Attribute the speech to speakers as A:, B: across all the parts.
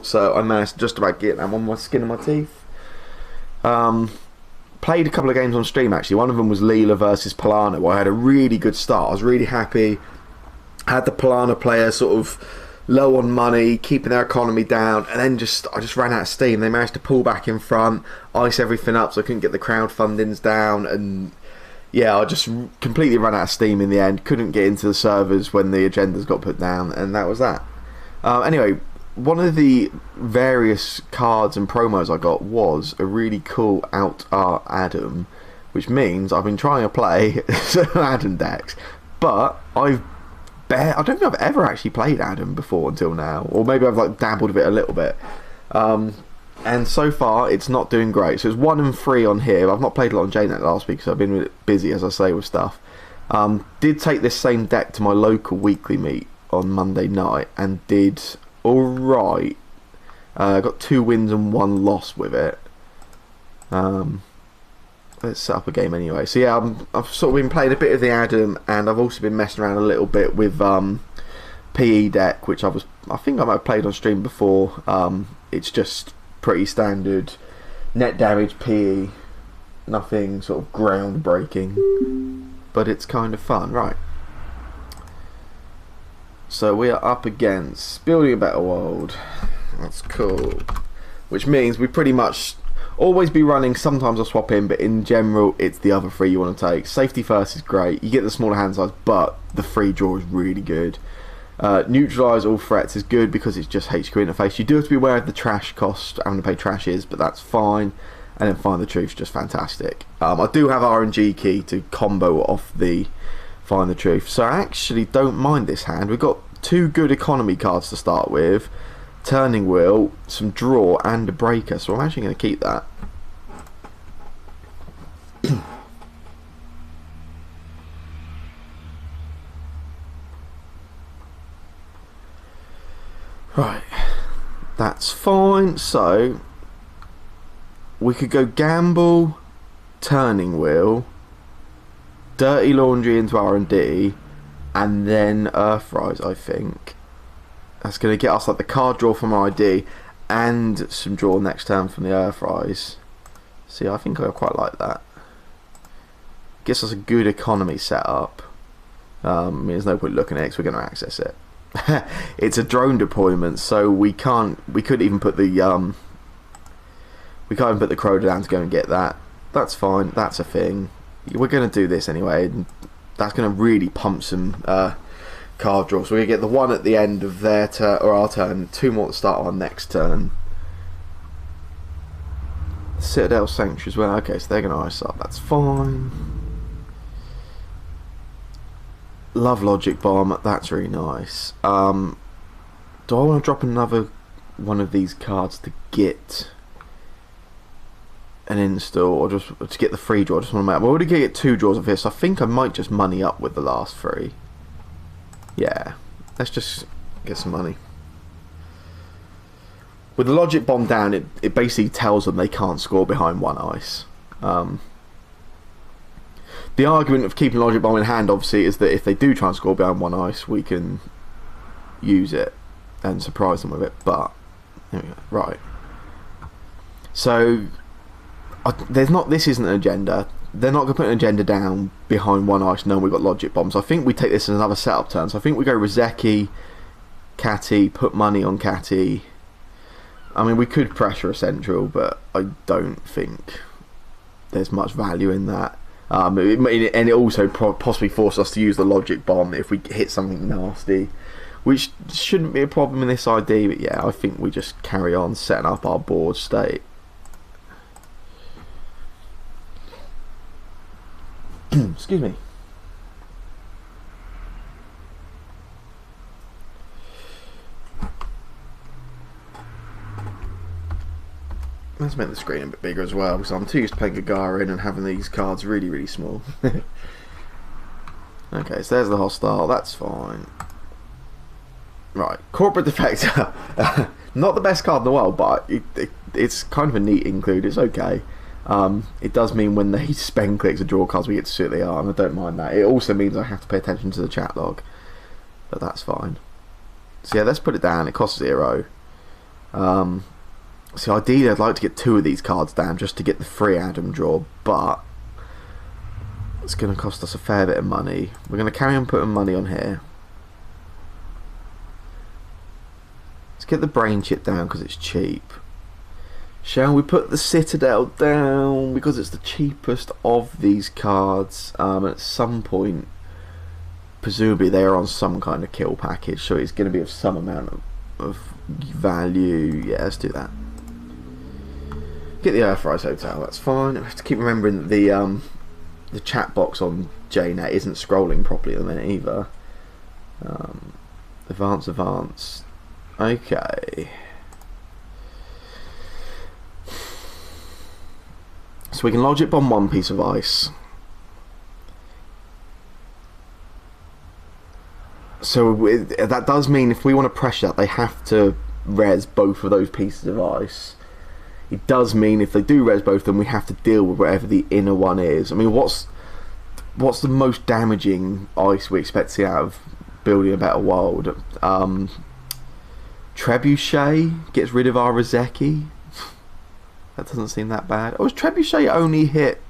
A: so I managed to just about get them on my skin of my teeth. Played a couple of games on stream actually. One of them was Leela versus Polana, where I had a really good start. I was really happy. Had the Polana player sort of low on money, keeping their economy down, and then I just ran out of steam. They managed to pull back in front, ice everything up, so I couldn't get the crowdfundings down, and yeah, I just completely ran out of steam in the end. Couldn't get into the servers when the agendas got put down, and that was that. Anyway, one of the various cards and promos I got was a really cool Out Art Adam, which means I've been trying to play some Adam decks, but I don't think I've ever actually played Adam before until now, or maybe I've like dabbled with it a little bit. And so far it's not doing great. So it's 1 and 3 on here. I've not played a lot on JNET last week because I've been busy, as I say, with stuff. Did take this same deck to my local weekly meet on Monday night and did alright. Got 2 wins and 1 loss with it. Let's set up a game anyway. So yeah, I've sort of been playing a bit of the Adam, and I've also been messing around a little bit with PE deck, which I think I might have played on stream before. It's just pretty standard net damage PE, nothing sort of groundbreaking, but it's kind of fun, right? So we are up against Building a Better World. That's cool. Which means we pretty much always be running. Sometimes I'll swap in, but in general it's the other 3 you want to take. Safety first is great. You get the smaller hand size, but the free draw is really good. Neutralise all threats is good because it's just HQ interface. You do have to be aware of the trash cost, having to pay trash is, but that's fine. And then Find the Truth is just fantastic. I do have RNG key to combo off the Find the Truth, so I actually don't mind this hand. We've got 2 good economy cards to start with, Turning Wheel, some draw, and a breaker, so I'm actually going to keep that. Right, that's fine. So we could go Gamble, Turning Wheel, Dirty Laundry into R&D, and then Earthrise, I think. That's going to get us like the card draw from ID and some draw next turn from the Earthrise. See, I think I quite like that. Gets us a good economy setup. There's no point looking at it because we're going to access it. It's a drone deployment, so we couldn't even put the Crowder down to go and get that. That's fine, that's a thing. We're going to do this anyway, and that's going to really pump some card draw. So we get the 1 at the end of their turn, or our turn, 2 more to start our next turn. Citadel Sanctuary as well. Okay, so they're going to ice up, that's fine. Love Logic Bomb, that's really nice. Do I want to drop another one of these cards to get an install, or just to get the free draw? I just want to make. We're already going to get 2 draws of this, so I think I might just money up with the last 3. Yeah, let's just get some money. With the Logic Bomb down, it basically tells them they can't score behind 1 ice. The argument of keeping Logic Bomb in hand, obviously, is that if they do try and score behind 1 ice, we can use it and surprise them with it. But there we go. Right. So this isn't an agenda. They're not going to put an agenda down behind 1 ice knowing we've got Logic Bomb. So I think we take this as another setup turn. So I think we go Rozeki, Catty, put money on Catty. I mean, we could pressure a central, but I don't think there's much value in that. And it also possibly forces us to use the Logic Bomb if we hit something nasty, which shouldn't be a problem in this ID. But yeah, I think we just carry on setting up our board state. Excuse me. Let's make the screen a bit bigger as well, because I'm too used to playing Gagarin and having these cards really, really small. Okay, so there's the hostile, that's fine. Right, Corporate Defector. Not the best card in the world, but it's kind of a neat include, it's okay. It does mean when they spend clicks or draw cards, we get to see what they are, and I don't mind that. It also means I have to pay attention to the chat log, but that's fine. So yeah, let's put it down. It costs 0. So ideally I'd like to get 2 of these cards down just to get the free Adam draw, but it's going to cost us a fair bit of money. We're going to carry on putting money on here. Let's get the brain chip down because it's cheap. Shall we put the Citadel down because it's the cheapest of these cards? At some point, presumably they are on some kind of kill package, so it's going to be of some amount of value. Yeah, let's do that. Get the Earthrise Hotel, that's fine. I have to keep remembering that the chat box on JNET isn't scrolling properly at the minute either. Advance. Okay. So we can logic bomb 1 piece of ice. So that does mean if we want to pressure that, they have to res both of those pieces of ice. It does mean if they do res both of them, we have to deal with whatever the inner one is. I mean, what's the most damaging ice we expect to see out of building a better world? Trebuchet gets rid of our Rozeki. That doesn't seem that bad. Oh, is Trebuchet only hit...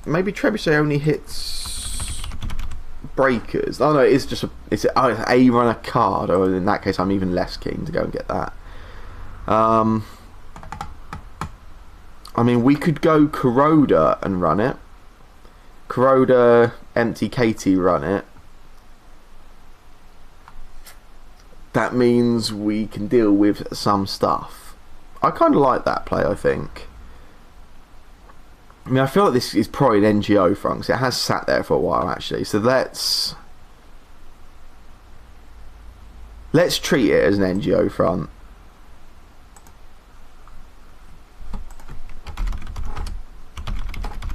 A: Maybe Trebuchet only hits breakers. Oh no, it's just it's a runner card. Or in that case, I'm even less keen to go and get that. I mean, we could go Kuroda and run it. Kuroda, empty Katie, run it. That means we can deal with some stuff. I kind of like that play, I think. I mean, I feel like this is probably an NGO front, because it has sat there for a while, actually. So let's treat it as an NGO front.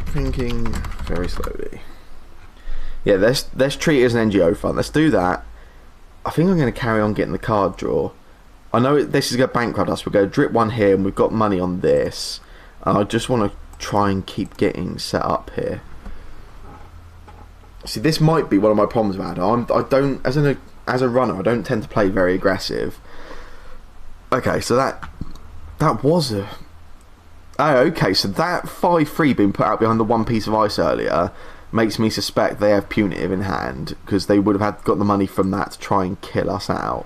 A: Thinking very slowly. Yeah, let's treat it as an NGO front. Let's do that. I think I'm going to carry on getting the card draw. I know this is going to bankrupt us. We're going to drip 1 here, and we've got money on this. I just want to try and keep getting set up here. See, this might be one of my problems with Adam. I don't, as a runner, I don't tend to play very aggressive. Okay, so that was a... Oh, okay, so that 5-3 being put out behind the 1 piece of ice earlier makes me suspect they have punitive in hand, because they would have got the money from that to try and kill us out.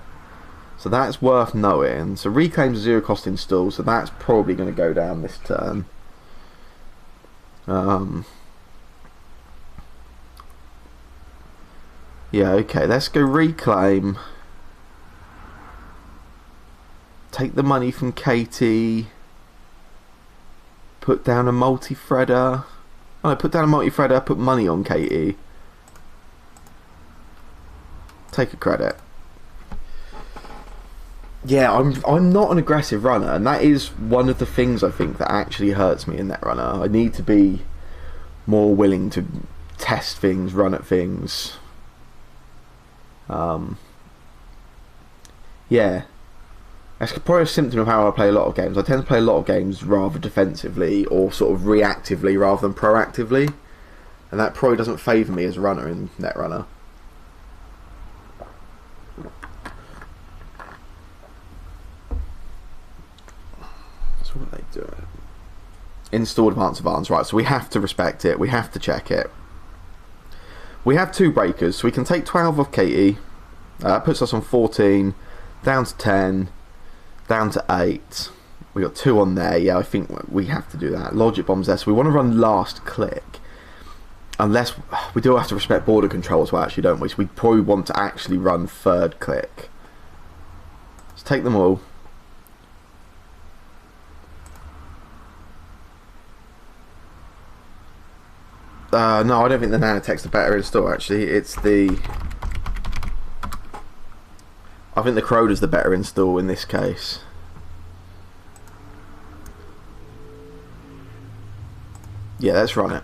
A: So that's worth knowing. So reclaim's a 0 cost install, so that's probably going to go down this turn. Yeah, okay, let's go reclaim. Take the money from Katie. Put down a multi-threader. Oh, no, put down a multi-threader, put money on Katie. Take a credit. Yeah, I'm not an aggressive runner, and that is one of the things I think that actually hurts me in Netrunner. I need to be more willing to test things, run at things. Yeah, that's probably a symptom of how I play a lot of games. I tend to play a lot of games rather defensively or sort of reactively rather than proactively, and that probably doesn't favour me as a runner in Netrunner. So what are they doing? Install advance, right, so we have to respect it, we have to check it. We have 2 breakers, so we can take 12 off Katie. That puts us on 14, down to 10, down to 8. We got 2 on there. Yeah, I think we have to do that. Logic bombs there, so we want to run last click. Unless we do have to respect border control as well, actually, don't we? So we probably want to actually run 3rd click. Let's take them all. No, I don't think the nanotech's the better install, actually. It's the... I think the Kuroda's the better install in this case. Yeah, let's run it.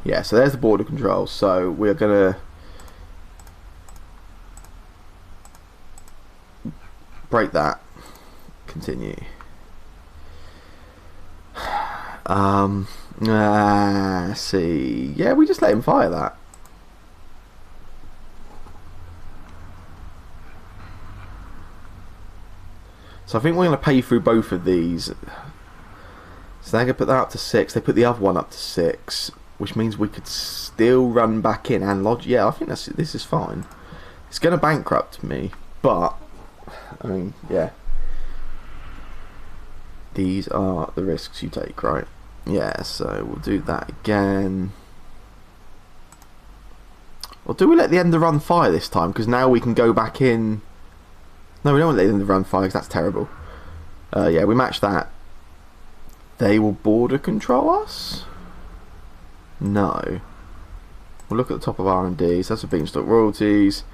A: Yeah, so there's the border control. So we're going to break that. Continue. See. Yeah, we just let him fire that. So I think we're going to pay through both of these. So they're going to put that up to 6. They put the other one up to 6, which means we could still run back in and lodge. Yeah, I think this is fine. It's going to bankrupt me, but I mean, yeah. These are the risks you take, right? Yeah, so we'll do that again. Or do we let the end of run fire this time? Because now we can go back in. No, we don't want to let the end of run fire because that's terrible. Yeah, we match that. They will border control us? No. We'll look at the top of R&D. So that's a beanstalk royalties.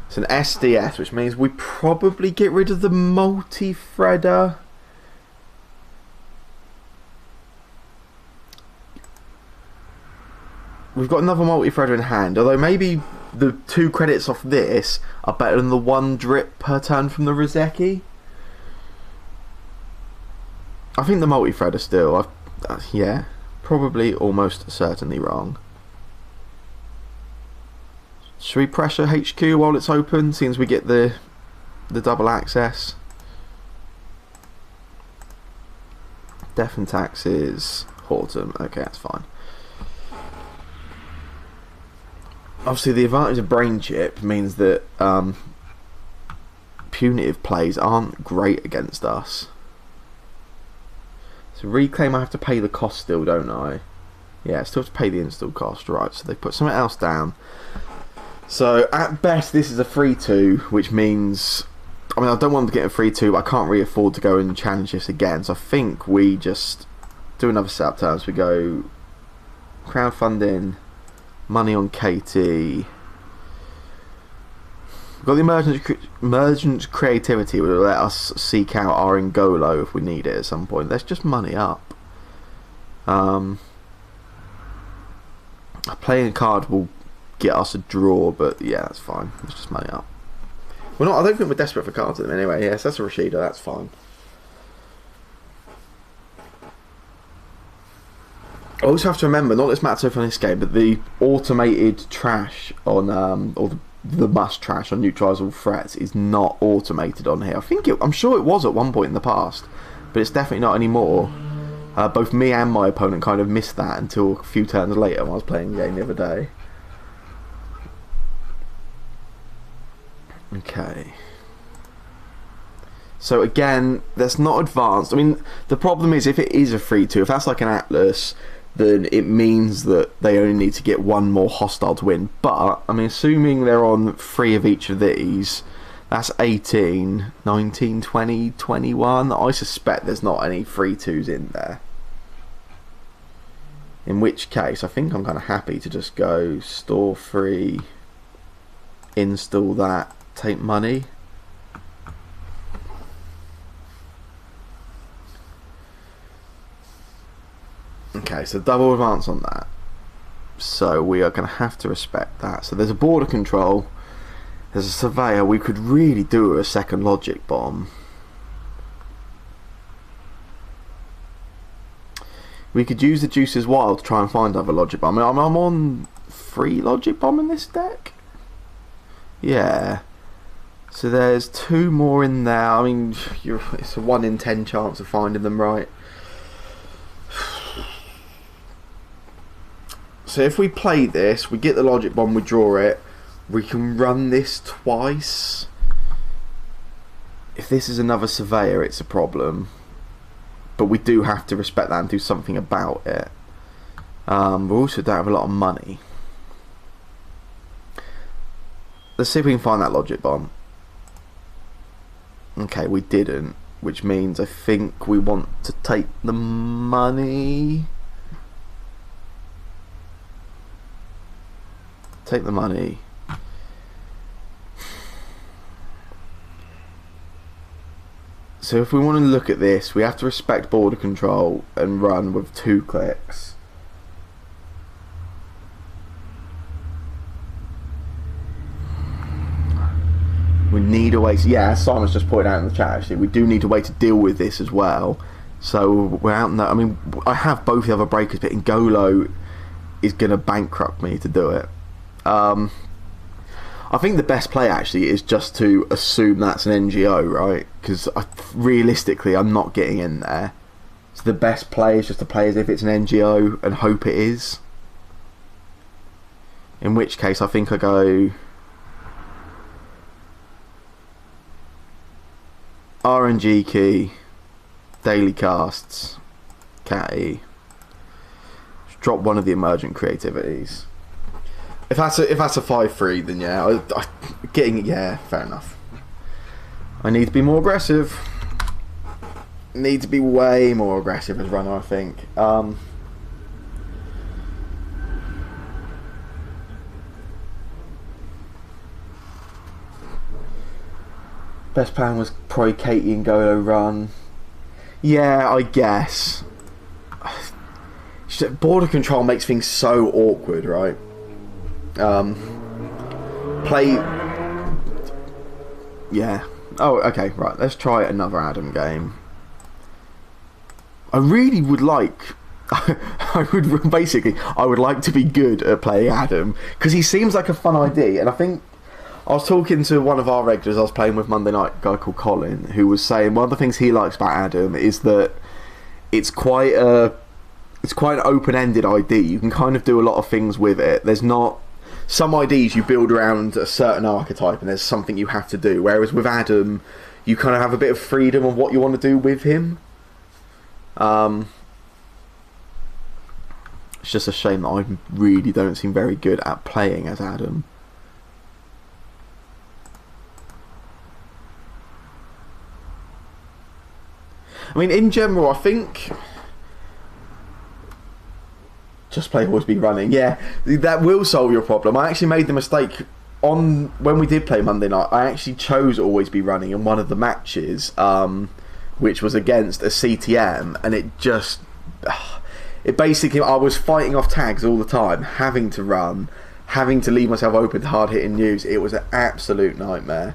A: It's an SDS, which means we probably get rid of the multi-threader. We've got another multi-threader in hand, although maybe the 2 credits off this are better than the 1 drip per turn from the Rozeki. I think the multi-threader still, yeah, probably almost certainly wrong. Should we pressure HQ while it's open, since we get the double access? Death and taxes, Horton, okay, that's fine. Obviously the advantage of brain chip means that punitive plays aren't great against us. So reclaim, I have to pay the cost still, don't I? Yeah, I still have to pay the install cost, right? So they put something else down. So at best this is a 3-2, which means, I mean, I don't want to get a 3-2, but I can't really afford to go and challenge this again. So I think we just do another setup turn. So we go crowdfunding, money on KT. We've got the emergent creativity, which will let us seek out our Ngolo if we need it at some point. Let's just money up. Playing a card will get us a draw, but yeah, that's fine. Let's just money up. We're not. I don't think we're desperate for cards at them anyway. Yes, that's a Rashida. That's fine. I also have to remember, not that it's matter so far in this game, but the automated trash on or the must trash on neutralise all threats is not automated on here. I'm sure it was at one point in the past, but it's definitely not anymore. Both me and my opponent kind of missed that until a few turns later when I was playing the game the other day. Okay. So again, that's not advanced. I mean, the problem is if it is a 3-2, if that's like an Atlas, then it means that they only need to get 1 more hostile to win. But, I mean, assuming they're on 3 of each of these, that's 18, 19, 20, 21. I suspect there's not any 3-2s in there. In which case, I think I'm kind of happy to just go store 3, install that, take money. Okay, so double advance on that. So we are going to have to respect that. So there's a border control. There's a surveyor. We could really do a second logic bomb. We could use the Juices Wild to try and find other logic bomb. I mean, I'm on 3 logic bomb in this deck. Yeah. So there's 2 more in there. I mean, it's a 1 in 10 chance of finding them right. So if we play this, we get the logic bomb, we draw it, we can run this twice. If this is another surveyor, it's a problem. But we do have to respect that and do something about it. We also don't have a lot of money. Let's see if we can find that logic bomb. Okay, we didn't, which means I think we want to take the money. Take the money. So if we want to look at this, we have to respect border control and run with 2 clicks. We need a way to, yeah, Simon's just pointed out in the chat actually, we do need a way to deal with this as well. So we're out in that, I mean, I have both the other breakers, but Ngolo is going to bankrupt me to do it. I I think the best play actually is just to assume that's an NGO, right? Because realistically, I'm not getting in there. So the best play is just to play as if it's an NGO and hope it is. In which case, I think I go RNG key, daily casts, catty. Drop one of the emergent creativities. If that's a 5-3, then yeah, yeah, fair enough. I need to be more aggressive. Need to be way more aggressive as runner, I think. Best plan was probably Katie and Golo run. Yeah, I guess. Border control makes things so awkward, right? Play. Yeah. Oh, okay, right. Let's try another Adam game. I really would like. I would like to be good at playing Adam because he seems like a fun idea, and I think I was talking to one of our regulars I was playing with Monday night, a guy called Colin, who was saying one of the things he likes about Adam is that it's quite an open-ended idea. You can kind of do a lot of things with it. There's not some ideas you build around a certain archetype and there's something you have to do, whereas with Adam you kind of have a bit of freedom on what you want to do with him. It's just a shame that I really don't seem very good at playing as Adam. I mean, in general, I think just play always be running. Yeah, that will solve your problem. I actually made the mistake on when we did play Monday night. I actually chose always be running in one of the matches, which was against a CTM, and it basically, I was fighting off tags all the time, having to run, having to leave myself open to hard hitting news. It was an absolute nightmare.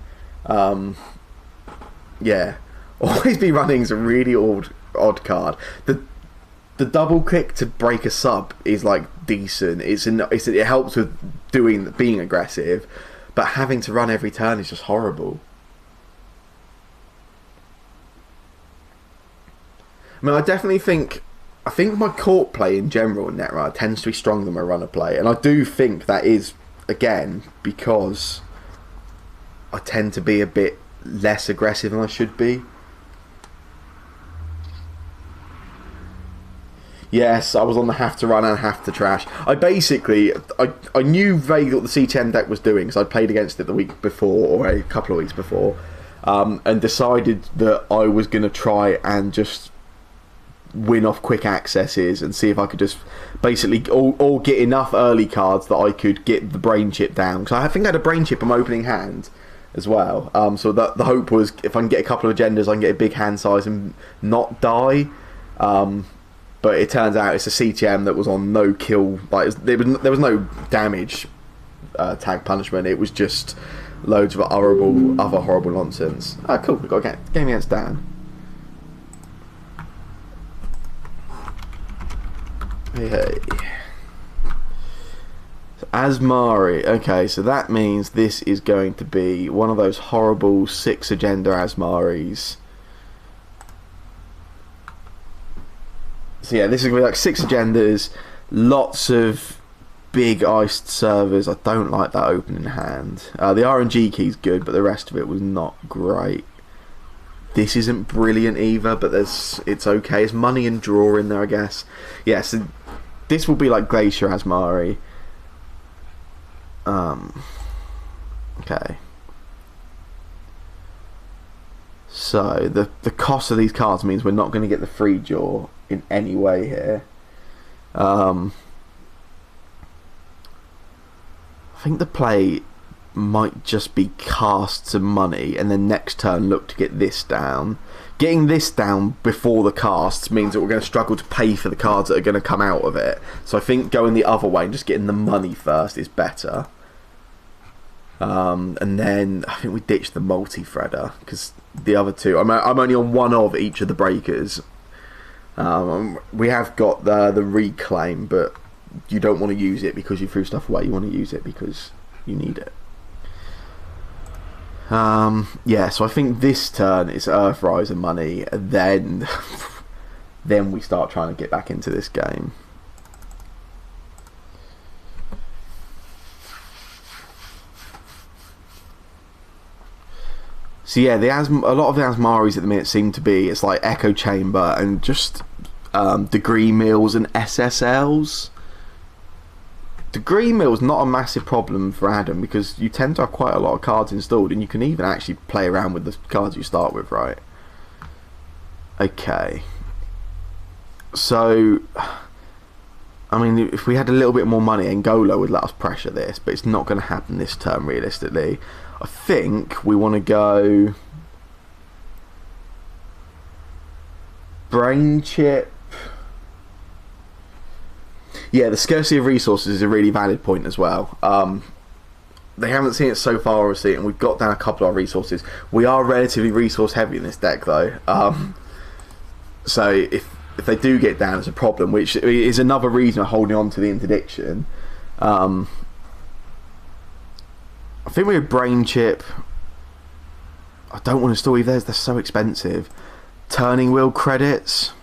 A: Yeah. Always be running is a really odd card. The double click to break a sub is like decent. It helps with being aggressive, but having to run every turn is just horrible. I mean, I think my court play in general in Netrunner tends to be stronger than my runner play, and I do think that is again because I tend to be a bit less aggressive than I should be. Yes, I was on the have to run and have to trash. I knew vaguely what the CTM deck was doing because I'd played against it the week before or a couple of weeks before, and decided that I was going to try and just win off quick accesses and see if I could just basically or get enough early cards that I could get the brain chip down. Because I think I had a brain chip on my opening hand as well. So the hope was if I can get a couple of agendas, I can get a big hand size and not die. But it turns out it's a CTM that was on no kill. Like there was no damage tag punishment. It was just loads of other horrible nonsense. Ah, cool. We got a game against Dan. Hey. So Asmari. Okay, so that means this is going to be one of those horrible 6 agenda Asmaris. So yeah, this is going to be like 6 agendas, lots of big iced servers. I don't like that opening hand. The RNG key's good, but the rest of it was not great. This isn't brilliant either, but it's okay. It's money and draw in there, I guess. Yeah, so this will be like Glacier Asmari. Okay. So the cost of these cards means we're not going to get the free draw in any way here. I think the play might just be cast some money and then next turn look to get this down. Getting this down before the casts means that we're going to struggle to pay for the cards that are going to come out of it. So I think going the other way and just getting the money first is better. And then I think we ditch the multi-threader because the other two, I'm only on one of each of the breakers. We have got the reclaim, but you don't want to use it because you threw stuff away. You want to use it because you need it. Yeah, so I think this turn is Earthrise and money, and then then we start trying to get back into this game. So yeah, a lot of the Asmaris at the minute seem to be, it's like Echo Chamber and just Degree Mills and SSLs. Degree Mill's not a massive problem for Adam because you tend to have quite a lot of cards installed, and you can even actually play around with the cards you start with, right? Okay. So, I mean, if we had a little bit more money, Angola would let us pressure this, but it's not going to happen this turn realistically. I think we want to go Brain Chip. Yeah, the scarcity of resources is a really valid point as well. They haven't seen it so far, obviously, and we've got down a couple of resources. We are relatively resource heavy in this deck, though. So if they do get down, it's a problem, which is another reason of holding on to the interdiction. I think we have Brain Chip. I don't want to store theirs; they're so expensive. Turning Wheel credits.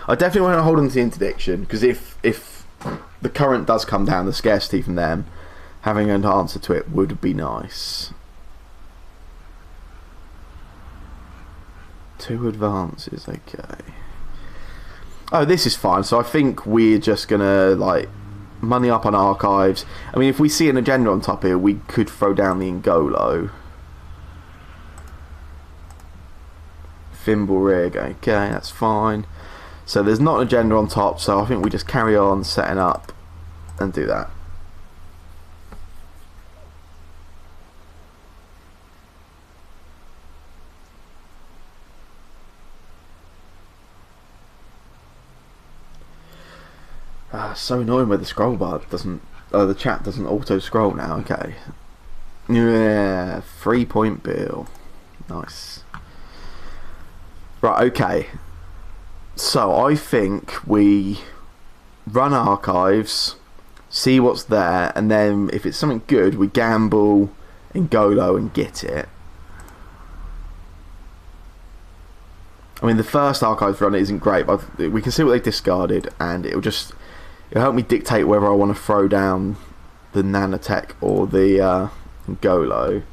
A: I definitely want to hold on to the interdiction because if the current does come down, the scarcity from them, having an answer to it would be nice. 2 advances, okay. Oh, this is fine. So I think we're just gonna like money up on archives. I mean, if we see an agenda on top here, we could throw down the Ngolo. Thimble Rig, okay, that's fine. So there's not an agenda on top, so I think we just carry on setting up and do that. So annoying where the scroll bar doesn't, the chat doesn't auto scroll now. Okay, yeah, 3-point bill, nice. Right, okay. So I think we run archives, see what's there, and then if it's something good, we gamble in Golo and get it. I mean, the first archives run isn't great, but we can see what they discarded, and it'll help me dictate whether I want to throw down the Nanotech or the Golo.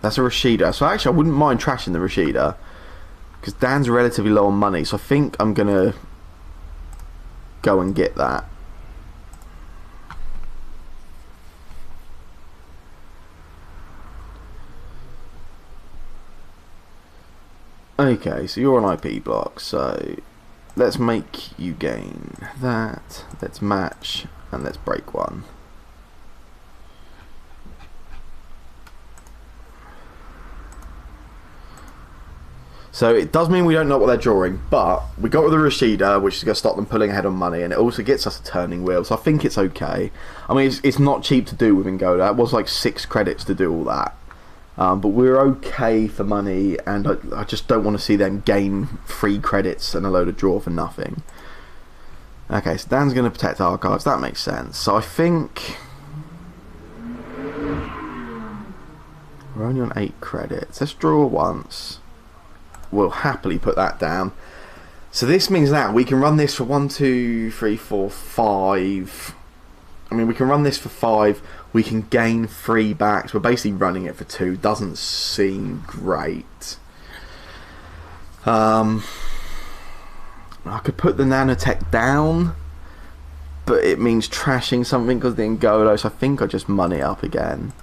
A: That's a Rashida. So actually I wouldn't mind trashing the Rashida because Dan's relatively low on money, so I think I'm gonna go and get that. Okay, so you're on IP block, so let's make you gain that, let's match, and let's break one. So it does mean we don't know what they're drawing, but we got with the Rashida, which is going to stop them pulling ahead on money, and it also gets us a turning wheel, so I think it's okay. I mean, it's not cheap to do with Ngoda. It was like 6 credits to do all that. But we're okay for money, and I just don't want to see them gain 3 credits and a load of draw for nothing. Okay, so Dan's going to protect archives. That makes sense. So I think we're only on 8 credits. Let's draw once. We'll happily put that down. So this means that we can run this for 1, 2, 3, 4, 5. I mean, we can run this for 5. We can gain 3 back. So we're basically running it for 2. Doesn't seem great. I could put the Nanotech down, but it means trashing something because the Ngolo. So I think I just money up again.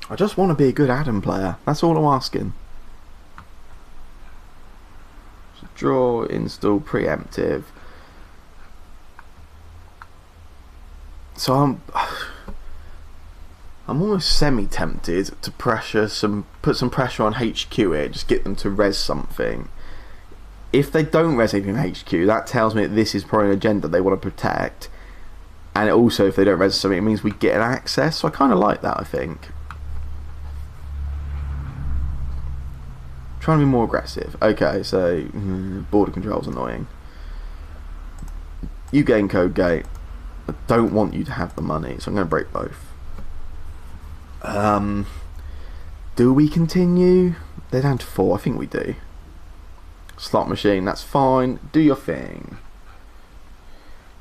A: I just want to be a good Adam player. That's all I'm asking. So draw, install, preemptive. So I'm almost semi-tempted to put some pressure on HQ here, just get them to res something. If they don't res anything in HQ, that tells me that this is probably an agenda they want to protect. And also, if they don't res something, it means we get an access. So I kind of like that, I think. Trying to be more aggressive. Okay, so border control's annoying. You gain code gate. I don't want you to have the money, so I'm going to break both. Do we continue? They're down to 4. I think we do. Slot machine, that's fine. Do your thing.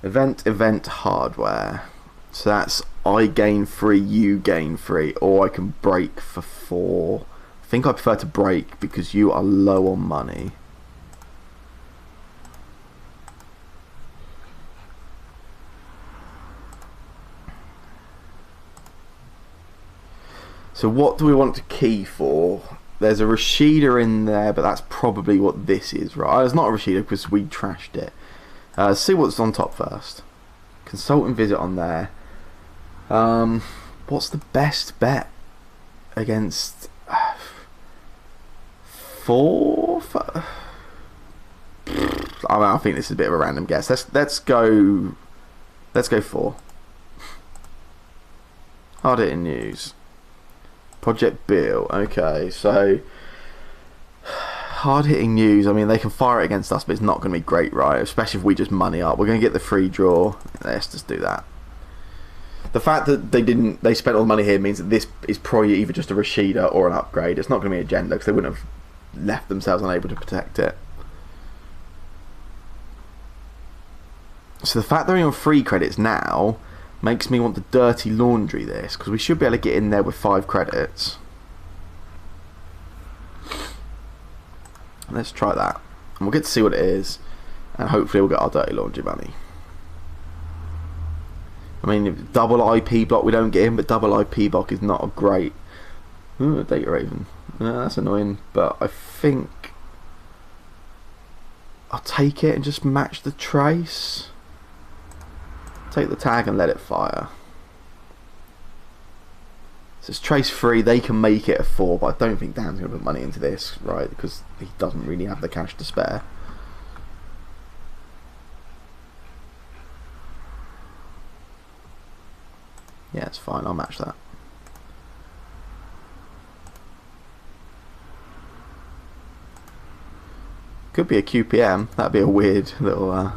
A: Event hardware. So that's I gain 3, you gain 3, or I can break for 4. I think I prefer to break because you are low on money. So what do we want to key for? There's a Rashida in there, but that's probably what this is, right? It's not a Rashida because we trashed it. Let's see what's on top first. Consultant visit on there. What's the best bet against 4? I think this is a bit of a random guess. Let's go 4. Hard hitting news. Project Bill. Okay, so hard hitting news. I mean, they can fire it against us, but it's not going to be great, right? Especially if we just money up. We're going to get the free draw. Let's just do that. The fact that they spent all the money here means that this is probably either just a Rashida or an upgrade. It's not going to be an agenda because they wouldn't have left themselves unable to protect it. So the fact they're only on 3 credits now makes me want to dirty laundry this, because we should be able to get in there with 5 credits. Let's try that, and we'll get to see what it is, and hopefully we'll get our dirty laundry money. I mean, double IP block we don't get in, but double IP block is not a great... Ooh, data raven. That's annoying, but I think I'll take it and just match the trace. Take the tag and let it fire. So it's trace 3. They can make it a 4, but I don't think Dan's going to put money into this, right? Because he doesn't really have the cash to spare. Yeah, it's fine. I'll match that. Could be a QPM. That'd be a weird little...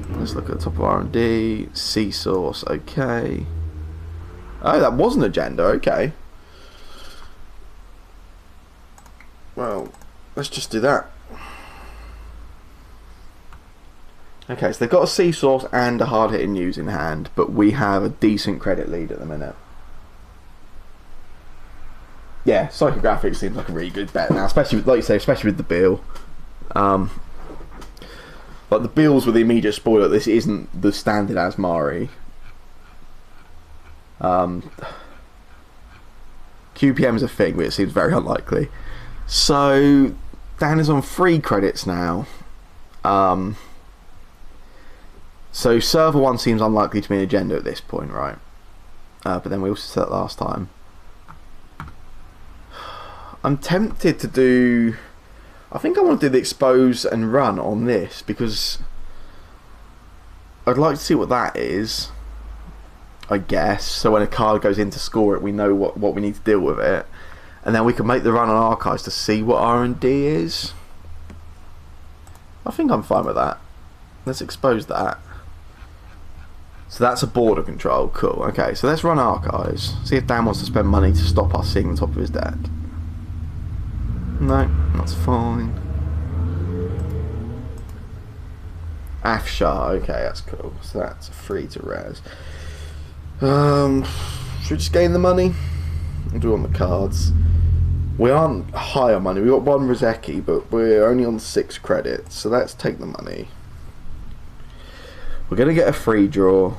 A: Let's look at the top of R&D. C-Source, okay. Oh, that was an agenda, okay. Well, let's just do that. Okay, so they've got a C-Source and a hard-hitting news in hand, but we have a decent credit lead at the minute. Yeah, psychographics seems like a really good bet now, especially, like you say, especially with the bill. Like the bills with the immediate spoiler, this isn't the standard Asmari. QPM is a thing, but it seems very unlikely. So Dan is on 3 credits now. So server 1 seems unlikely to be an agenda at this point, right? But then we also said that last time. I'm tempted to do... I think I want to do the expose and run on this because I'd like to see what that is, I guess. So when a card goes in to score it, we know what we need to deal with it, and then we can make the run on archives to see what R&D is. I think I'm fine with that. Let's expose that. So that's a border control. Cool. Okay, so let's run archives. See if Dan wants to spend money to stop us seeing the top of his deck. No, that's fine. Afshar, okay, that's cool. So that's free to res. Should we just gain the money? We'll do it on the cards. We aren't high on money. We've got 1 Rozeki, but we're only on 6 credits. So let's take the money. We're going to get a free draw.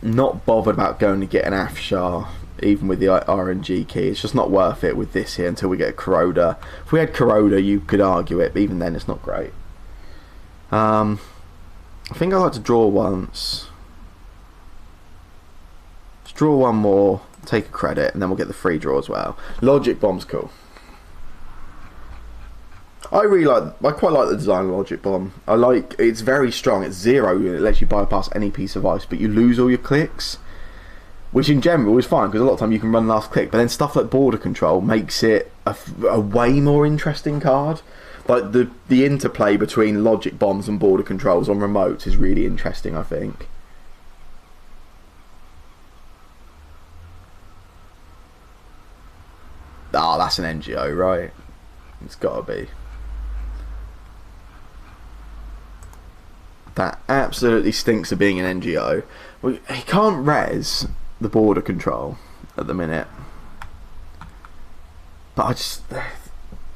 A: Not bothered about going to get an Afshar, even with the RNG key. It's just not worth it with this here until we get a Kuroda. If we had Kuroda, you could argue it, but even then it's not great. I think I'd like to draw once. Let's draw 1 more, take a credit, and then we'll get the free draw as well. Logic Bomb's cool. I quite like the design of Logic Bomb. It's very strong. It's 0, it lets you bypass any piece of ice, but you lose all your clicks. which in general is fine because a lot of time you can run last click, but then stuff like border control makes it a way more interesting card. Like the interplay between logic bombs and border controls on remotes is really interesting, I think. Ah, that's an NGO, right? It's gotta be. That absolutely stinks of being an NGO. Well, he can't res the border control at the minute. But I just...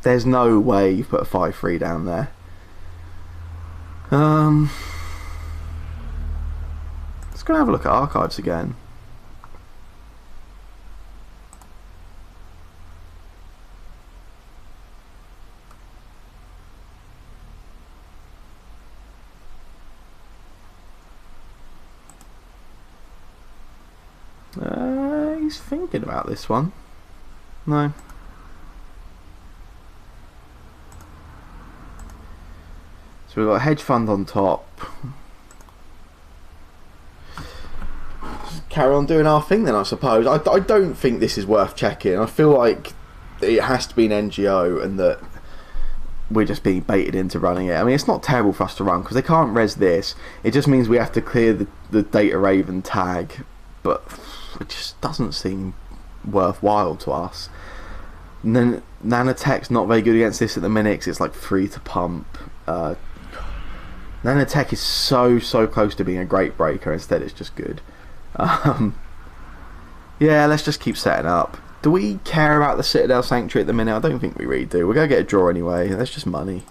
A: There's no way you put a 5-3 down there. Let's go and have a look at archives again. He's thinking about this one. No. So we've got a hedge fund on top. Just carry on doing our thing then, I suppose. I don't think this is worth checking. I feel like it has to be an NGO and that we're just being baited into running it. I mean, it's not terrible for us to run because they can't res this. It just means we have to clear the data raven tag, but it just doesn't seem worthwhile to us. And then Nanotech's not very good against this at the minute because it's like free to pump. Nanotech is so close to being a great breaker. Instead it's just good. Yeah, let's just keep setting up. Do we care about the Citadel Sanctuary at the minute? I don't think we really do. We're going to get a draw anyway. That's just money.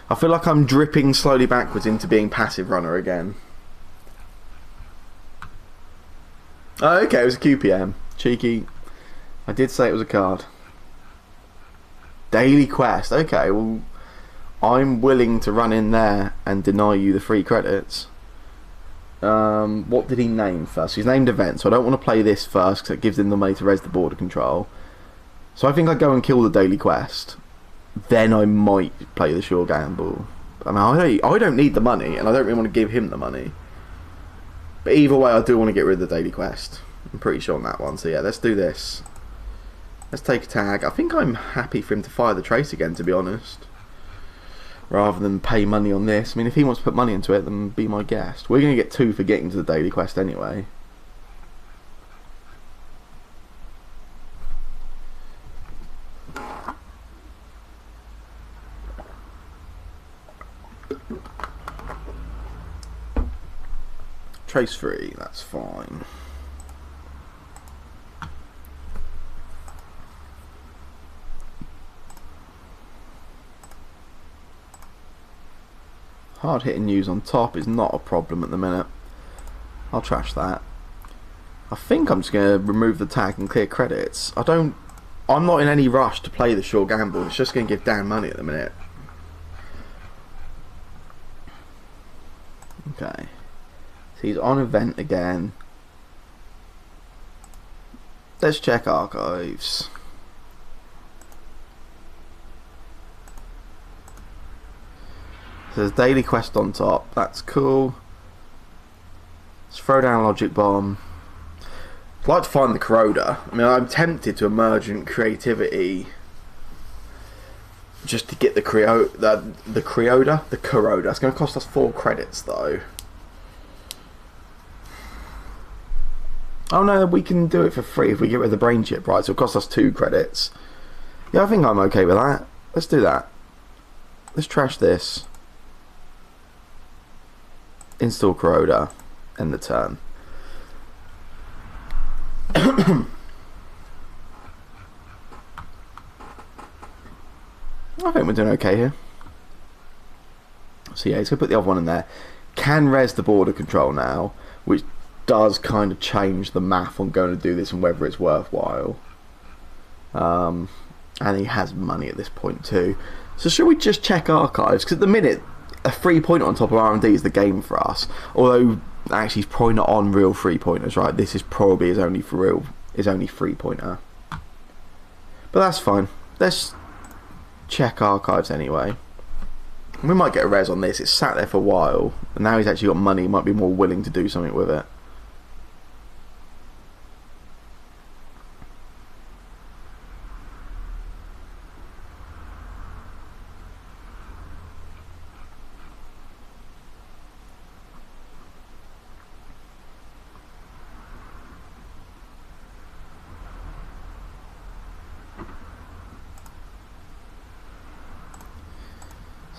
A: I feel like I'm dripping slowly backwards into being passive runner again. Oh, okay, it was a QPM. Cheeky. I did say it was a card. Daily quest. Okay, well, I'm willing to run in there and deny you the free credits. What did he name first? He's named event, so I don't want to play this first because it gives him the money to raise the border control. So I think I go and kill the daily quest. Then I might play the sure gamble. I mean, I don't need the money, and I don't really want to give him the money. But either way, I do want to get rid of the daily quest. I'm pretty sure on that one. So yeah, let's do this. Let's take a tag. I think I'm happy for him to fire the trace again, to be honest. Rather than pay money on this. I mean, if he wants to put money into it, then be my guest. We're going to get 2 for getting to the daily quest anyway. Trace free, that's fine. Hard hitting news on top is not a problem at the minute. I'll trash that. I think I'm just going to remove the tag and clear credits. I'm not in any rush to play the sure gamble. It's just going to give Dan money at the minute. Okay. So he's on event again. Let's check archives. So there's daily quest on top. That's cool. Let's throw down a logic bomb. I'd like to find the corroder. I mean, I'm tempted to emergent creativity just to get the corroder. It's going to cost us 4 credits though. Oh no, we can do it for free if we get rid of the brain chip, right? So it costs us 2 credits. Yeah, I think I'm okay with that. Let's do that. Let's trash this. Install corroder. End the turn. I think we're doing okay here. So yeah, he's going to put the other one in there. Can res the border control now, which does kind of change the math on going to do this and whether it's worthwhile. And he has money at this point too. So should we just check archives? Because at the minute, a 3-pointer on top of R&D is the game for us. Although actually he's probably not on real 3-pointers, right? This is probably his only 3-pointer. But that's fine. Let's check archives anyway. We might get a res on this. It's sat there for a while, and now he's actually got money. He might be more willing to do something with it.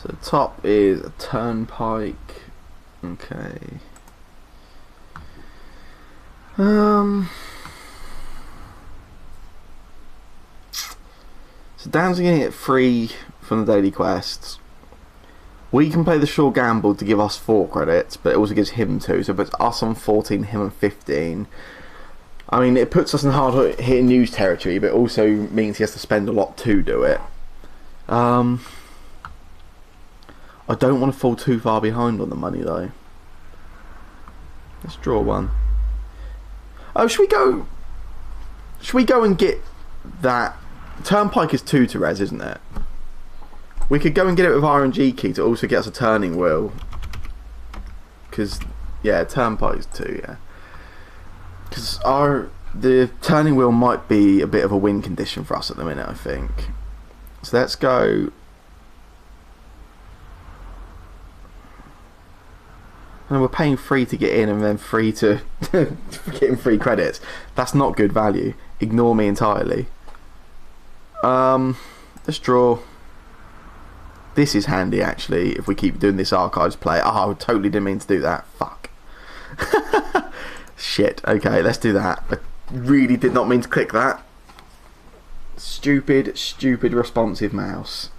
A: So top is a turnpike. Okay. So Dan's gonna get free from the daily quests. We can play the short gamble to give us 4 credits, but it also gives him 2, so it puts us on 14, him on 15. I mean, it puts us in hard hitting news territory, but it also means he has to spend a lot to do it. I don't want to fall too far behind on the money though. Let's draw one. Oh, should we go? Should we go and get that? Turnpike is 2 to res, isn't it? We could go and get it with RNG key to also get us a turning wheel. Because, yeah, Turnpike is 2, yeah. Because the turning wheel might be a bit of a win condition for us at the minute, I think. So let's go. And we're paying free to get in and then free to getting free credits. That's not good value. Ignore me entirely. Let's draw. This is handy actually if we keep doing this archives play. Oh, I totally didn't mean to do that. Fuck. Shit. Okay, let's do that. I really did not mean to click that. Stupid responsive mouse.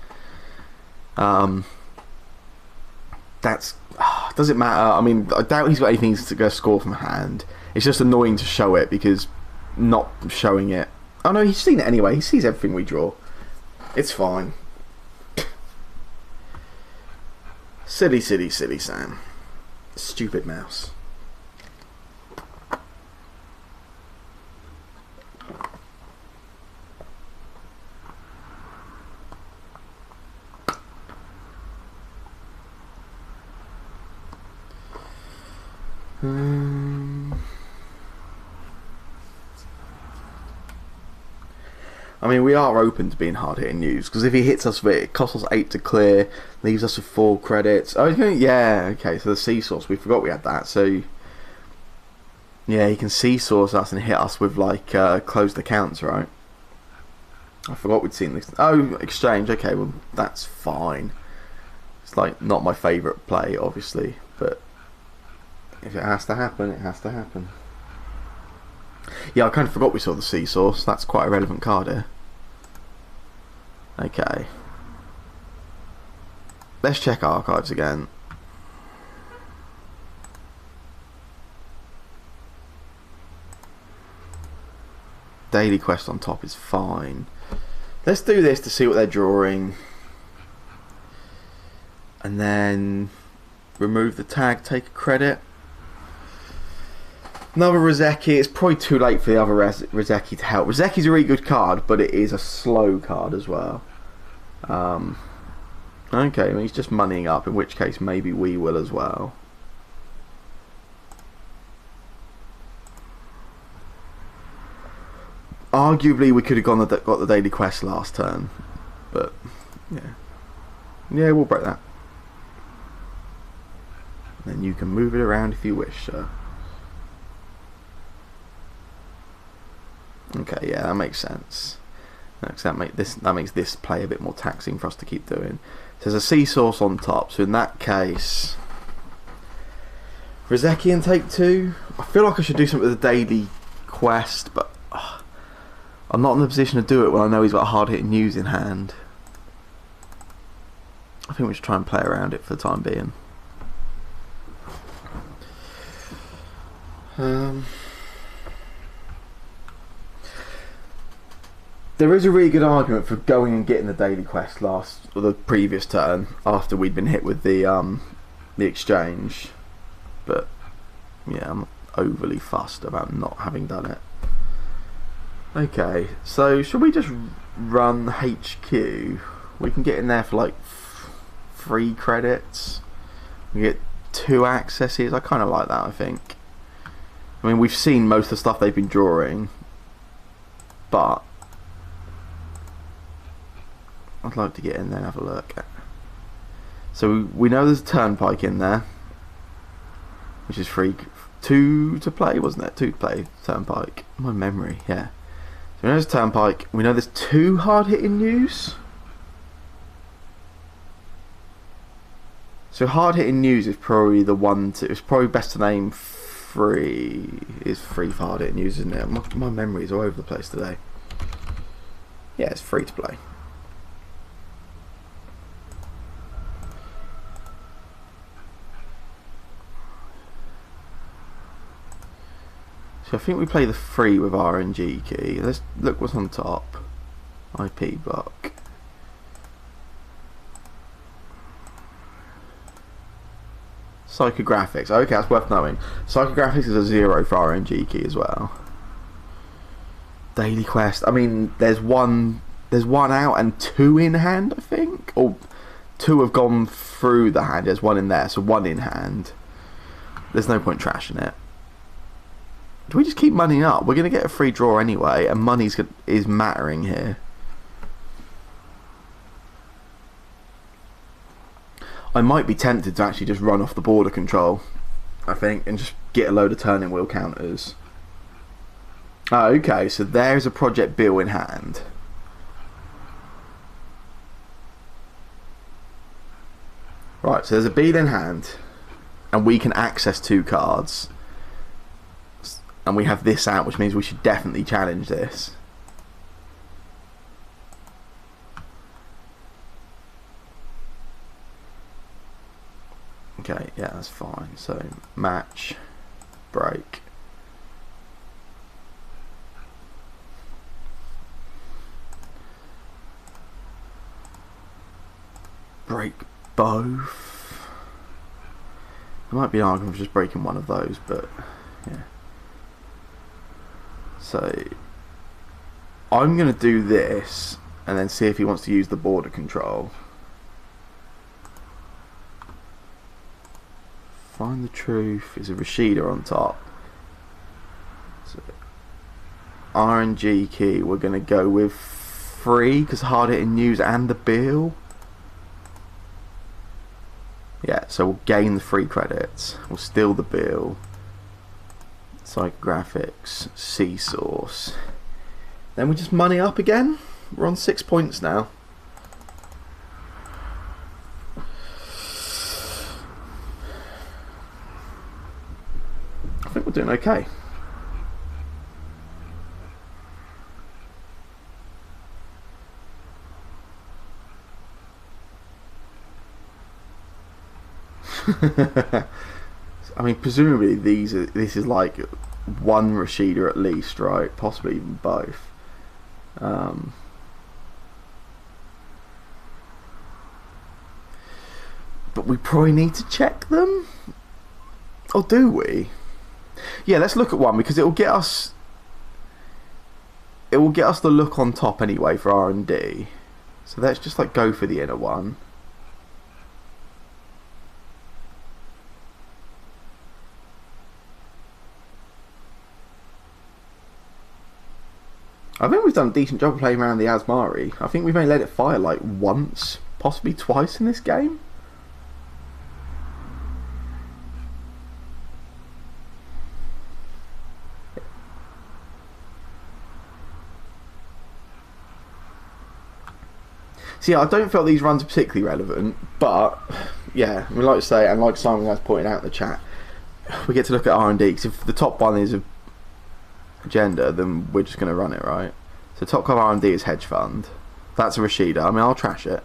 A: That's does it matter? I mean, I doubt he's got anything to go score from hand. It's just annoying to show it because not showing it. Oh no, he's seen it anyway. He sees everything we draw. It's fine. Silly Sam. Stupid mouse. I mean, we are open to being hard hitting news because if he hits us with it, it costs us 8 to clear, leaves us with 4 credits. Oh, yeah, okay. So the seesaws, we forgot we had that. So yeah, he can seesaws us and hit us with like closed accounts, right? I forgot we'd seen this. Oh, exchange. Okay, well that's fine. It's like not my favourite play, obviously, but if it has to happen, it has to happen. Yeah, I kind of forgot we saw the seesaws. That's quite a relevant card here. Okay. Let's check archives again. Daily quest on top is fine. Let's do this to see what they're drawing. And then remove the tag, take a credit. Another Rozeki. It's probably too late for the other Rozeki to help. Rozeki's a really good card, but it is a slow card as well. Okay, I mean, he's just moneying up, in which case maybe we will as well. Arguably, we could have got the daily quest last turn, but yeah, we'll break that. Then you can move it around if you wish, sir. Okay, yeah, that makes sense. That makes this play a bit more taxing for us to keep doing. So there's a seesaw on top, so in that case, Rozeki and take 2. I feel like I should do something with the daily quest, but I'm not in the position to do it when I know he's got a hard-hitting news in hand. I think we should try and play around it for the time being. There is a really good argument for going and getting the daily quest the previous turn after we'd been hit with the exchange, but yeah, I'm overly fussed about not having done it. Okay, so should we just run HQ? We can get in there for like 3 credits. We get 2 accesses. I kind of like that. I think. I mean, we've seen most of the stuff they've been drawing, but I'd like to get in there and have a look. So we know there's a turnpike in there, which is free. 2 to play, wasn't it? 2 to play turnpike. My memory, yeah. So we know there's a turnpike. We know there's 2 hard-hitting news. So hard-hitting news is probably the one to... It's probably best to name free. It's free for hard-hitting news, isn't it? My memory is all over the place today. Yeah, it's free to play. So I think we play the free with RNG key. Let's look what's on top. IP block. Psychographics. Okay, that's worth knowing. Psychographics is a 0 for RNG key as well. Daily quest. I mean, there's one out and 2 in hand, I think, or 2 have gone through the hand. There's 1 in there, so 1 in hand. There's no point trashing it. Do we just keep money up? We're gonna get a free draw anyway, and money is mattering here. I might be tempted to actually just run off the border control, I think, and just get a load of turning wheel counters. Oh, okay, so there's a project bill in hand. Right, so there's a bill in hand, and we can access 2 cards. And we have this out, which means we should definitely challenge this. Okay, yeah, that's fine. So, match, break. Break both. There might be an argument for just breaking one of those, but yeah. So, I'm going to do this and then see if he wants to use the border control. Find the truth is a Rashida on top. So, RNG key, we're going to go with free because hard hitting news and the bill. Yeah, so we'll gain the free credits. We'll steal the bill. Psychographics, C source. Then we just money up again. We're on 6 points now. I think we're doing okay. I mean, presumably this is like 1 Rashida at least, right? Possibly even both. But we probably need to check them, or do we? Yeah, let's look at one because it will get us. It will get us the look on top anyway for R&D. So let's just like go for the inner one. I think we've done a decent job of playing around the Asmari. I think we've only let it fire like once, possibly twice in this game. So yeah, I don't feel these runs are particularly relevant, but yeah, I mean, like I say, and like Simon has pointed out in the chat, we get to look at R&D, because if the top one is a agenda, then we're just going to run it, right? So top card R&D is hedge fund. That's a Rashida. I mean, I'll trash it.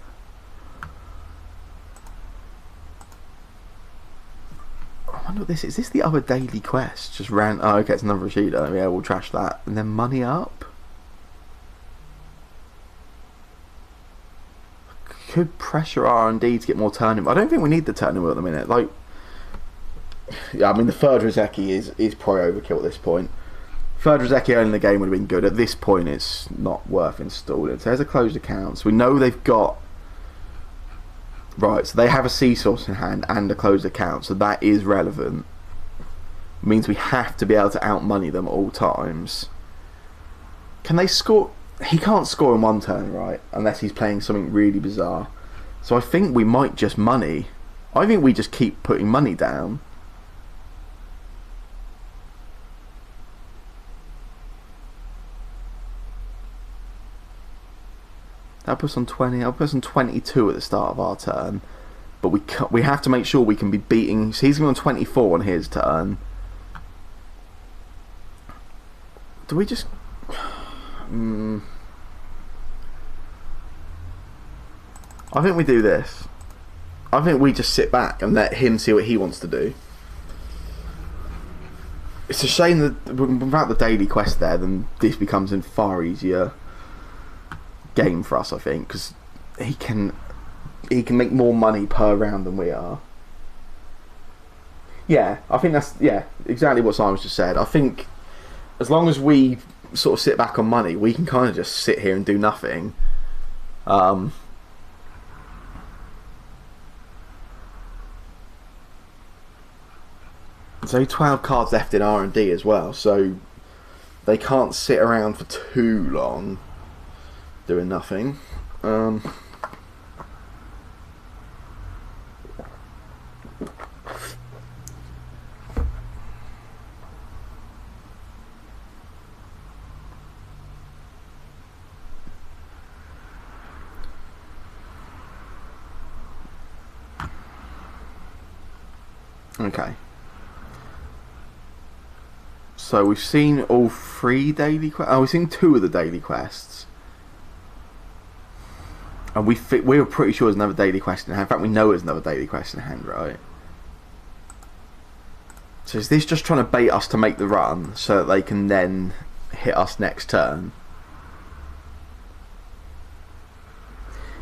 A: I wonder what this is. Is this the other daily quest? Just ran. Oh, okay, it's another Rashida. Yeah, we'll trash that. And then money up. Could pressure R&D to get more turning. I don't think we need the turning wheel at the minute. Like, yeah, I mean, the third Rozeki is probably overkill at this point. Third Rozeki early in the game would have been good. At this point, it's not worth installing. So there's a closed account. So we know they've got... Right, so they have a C source in hand and a closed account. So that is relevant. It means we have to be able to outmoney them at all times. Can they score... He can't score in one turn, right? Unless he's playing something really bizarre. So I think we might just money. I think we just keep putting money down. That puts on 20. I'll put on 22 at the start of our turn. but we have to make sure we can be beating. So he's going on 24 on his turn. Do we just? I think we do this. I think we just sit back and let him see what he wants to do. It's a shame that without the daily quest there, then this becomes a far easier game for us, I think, because he can make more money per round than we are. Yeah, I think that's exactly what Simon's just said. I think as long as we sort of sit back on money, we can kind of just sit here and do nothing. So 12 cards left in R&D as well, so they can't sit around for too long doing nothing. Okay. So we've seen all 3 daily quests. Oh, we've seen 2 of the daily quests, and we were pretty sure there's another daily quest in hand. In fact, we know there's another daily quest in hand, right? So is this just trying to bait us to make the run so that they can then hit us next turn?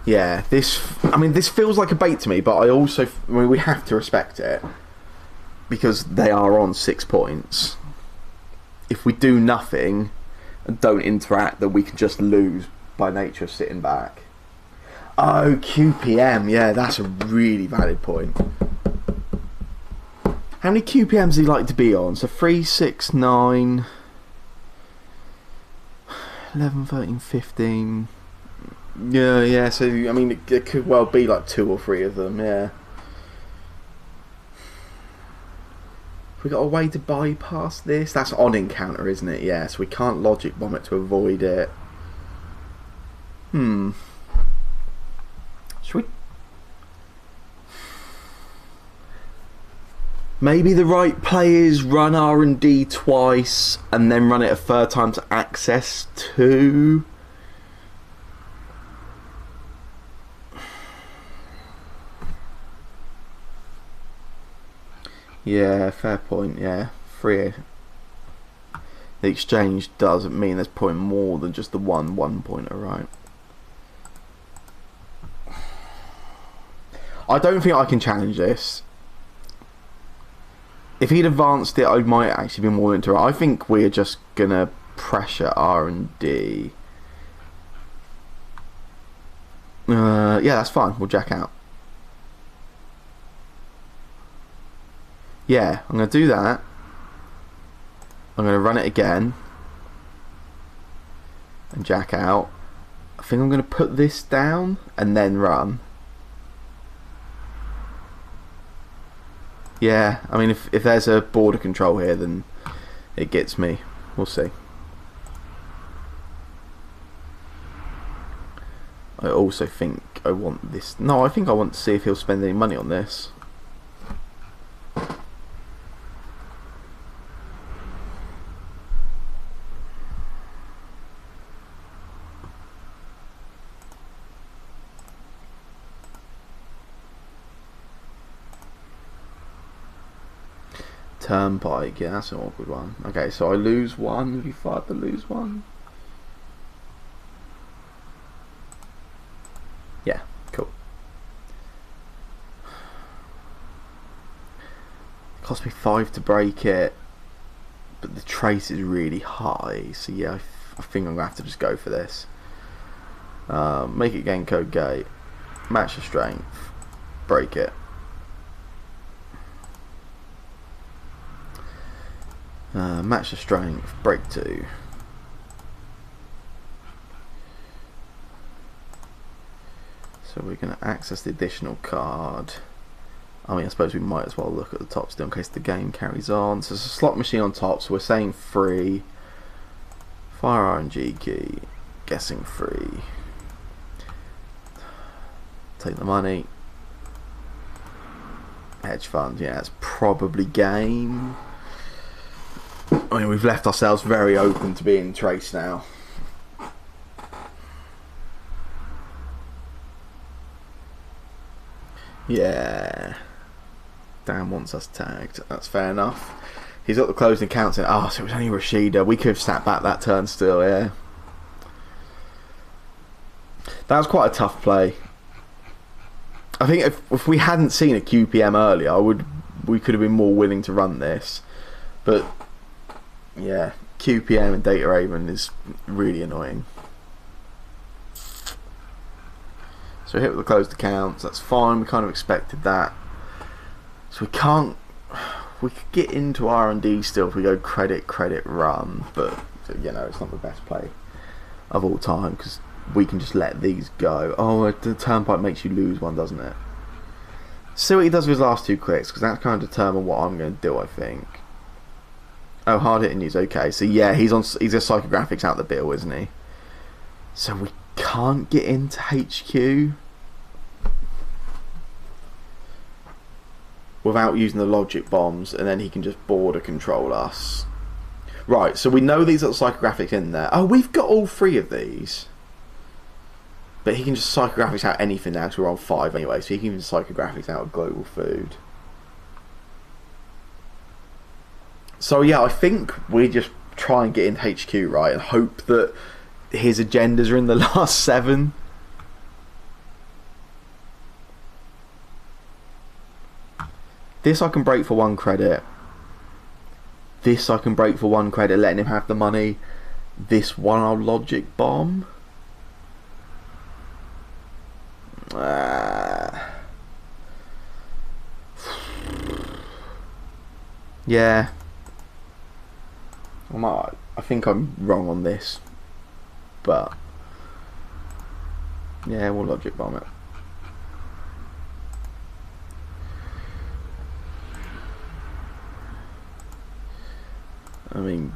A: Yeah, this feels like a bait to me, but we have to respect it because they are on 6 points. If we do nothing and don't interact, then we can just lose by nature of sitting back. Oh, QPM, yeah, that's a really valid point. How many QPMs do you like to be on? So 3, 6, 9, 11, 13, 15. Yeah, so I mean it could well be like 2 or 3 of them, yeah. We got a way to bypass this. That's on encounter, isn't it? Yeah, so we can't logic bomb it to avoid it. Should we? Maybe the right play is run R&D twice and then run it a 3rd time to access 2. Yeah, fair point, yeah. Free. The exchange doesn't mean there's point more than just the one pointer, right? I don't think I can challenge this. If he'd advanced it, I might actually be more into it. I think we're just gonna pressure R&D. Yeah, that's fine. We'll jack out. Yeah, I'm going to do that. I'm going to run it again and jack out. I think I'm going to put this down and then run. Yeah, I mean if there's a border control here, then it gets me. We'll see. I also think I want this. No, I think I want to see if he'll spend any money on this. Turnpike, yeah, that's an awkward one. Okay, so I lose 1. Have you fired to lose 1? Yeah, cool. It cost me 5 to break it, but the trace is really high, so yeah, I think I'm going to have to just go for this. Make it gain code gate, match the strength, break it. Match the strength, break 2. So we're going to access the additional card. I mean, I suppose we might as well look at the top still in case the game carries on. So it's a slot machine on top, so we're saying free. Fire RNG key, guessing free. Take the money. Hedge fund, yeah, it's probably game. I mean, we've left ourselves very open to being traced now. Yeah. Dan wants us tagged. That's fair enough. He's got the closing counts in. Oh, so it was only Rashida. We could have sat back that turn still, yeah. That was quite a tough play. I think if we hadn't seen a QPM earlier, we could have been more willing to run this. But yeah, QPM and Data Raven is really annoying. So we hit with the closed accounts. That's fine. We kind of expected that. So we can't. We could get into R&D still if we go credit, run. But you know, it's not the best play of all time because we can just let these go. Oh, the turnpike makes you lose one, doesn't it? See what he does with his last two clicks, because that's kind of determine what I'm going to do, I think. Oh, hard hitting news. Okay, so yeah, he's a psychographics out the bill, isn't he? So we can't get into HQ without using the logic bombs, and then he can just border control us. Right, so we know these little psychographics in there. Oh, we've got all three of these. But he can just psychographics out anything now because we're on 5 anyway, so he can even psychographics out of global food. So yeah, I think we just try and get into HQ, right, and hope that his agendas are in the last 7. This I can break for 1 credit. This I can break for 1 credit, letting him have the money. This one I'll logic bomb. Yeah. I think I'm wrong on this, but yeah, we'll logic bomb it. I mean,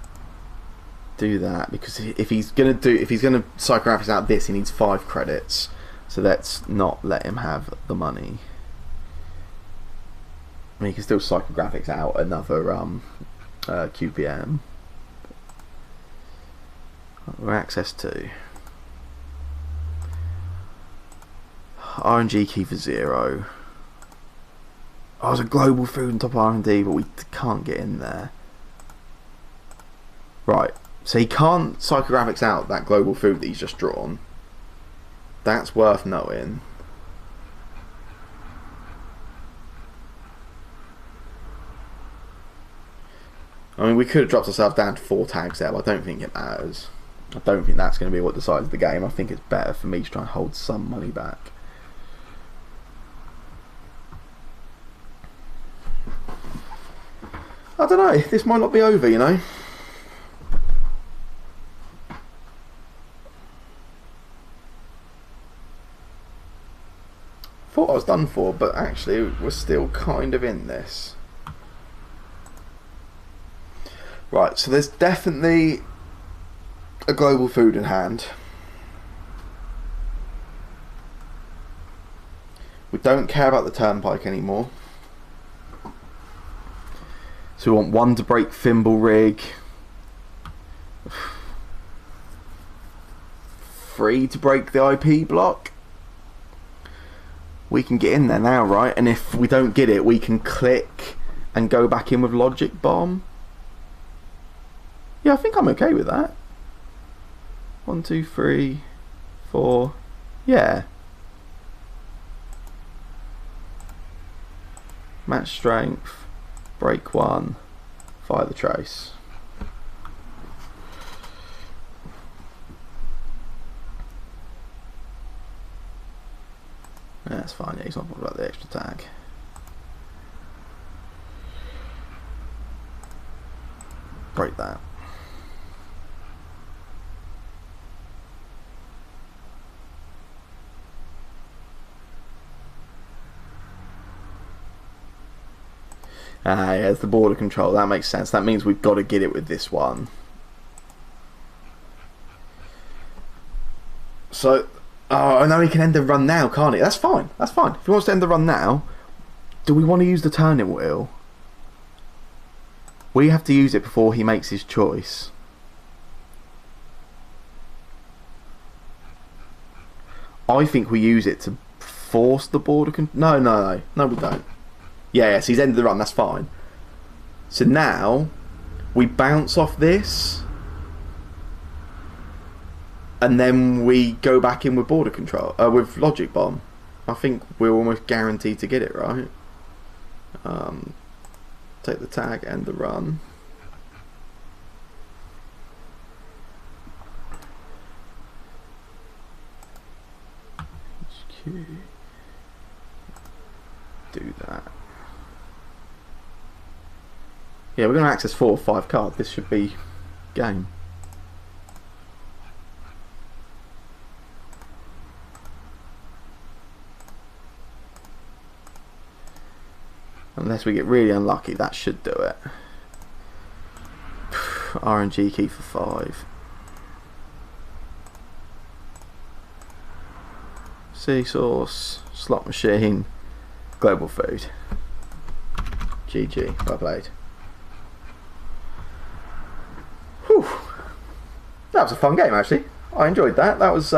A: do that because if he's gonna psychographics out this, he needs 5 credits. So let's not let him have the money. I mean, he can still psychographics out another QPM. We're access to RNG key for 0. Oh, there's a global food on top of R&D, but we can't get in there. Right, so he can't psychographics out that global food that he's just drawn. That's worth knowing. I mean, we could have dropped ourselves down to 4 tags there, but I don't think it matters. I don't think that's going to be what decides the game. I think it's better for me to try and hold some money back. I don't know, this might not be over, you know. Thought I was done for, but actually we're still kind of in this. Right, so there's definitely a global food in hand. We don't care about the turnpike anymore. So we want 1 to break thimble rig, 3 to break the IP block. We can get in there now, right? And if we don't get it, we can click and go back in with logic bomb. Yeah, I think I'm okay with that. 1, 2, 3, 4. Yeah. Match strength. Break 1. Fire the trace. Yeah, that's fine. Yeah, he's not bothered about the extra tag. Break that. Ah, yeah, it's the border control. That makes sense. That means we've got to get it with this one. So, oh, I know he can end the run now, can't he? That's fine. That's fine. If he wants to end the run now, Do we want to use the turning wheel? We have to use it before he makes his choice. I think we use it to force the border no, we don't. Yeah, so he's ended the run, that's fine. So now we bounce off this and then we go back in with border control, with logic bomb. I think we're almost guaranteed to get it, right? Take the tag and the run. Do that. Yeah, we're going to access 4 or 5 cards. This should be game. Unless we get really unlucky, that should do it. RNG key for 5. Sea source, slot machine, global food. GG, well played. Whew. That was a fun game actually. I enjoyed that. That was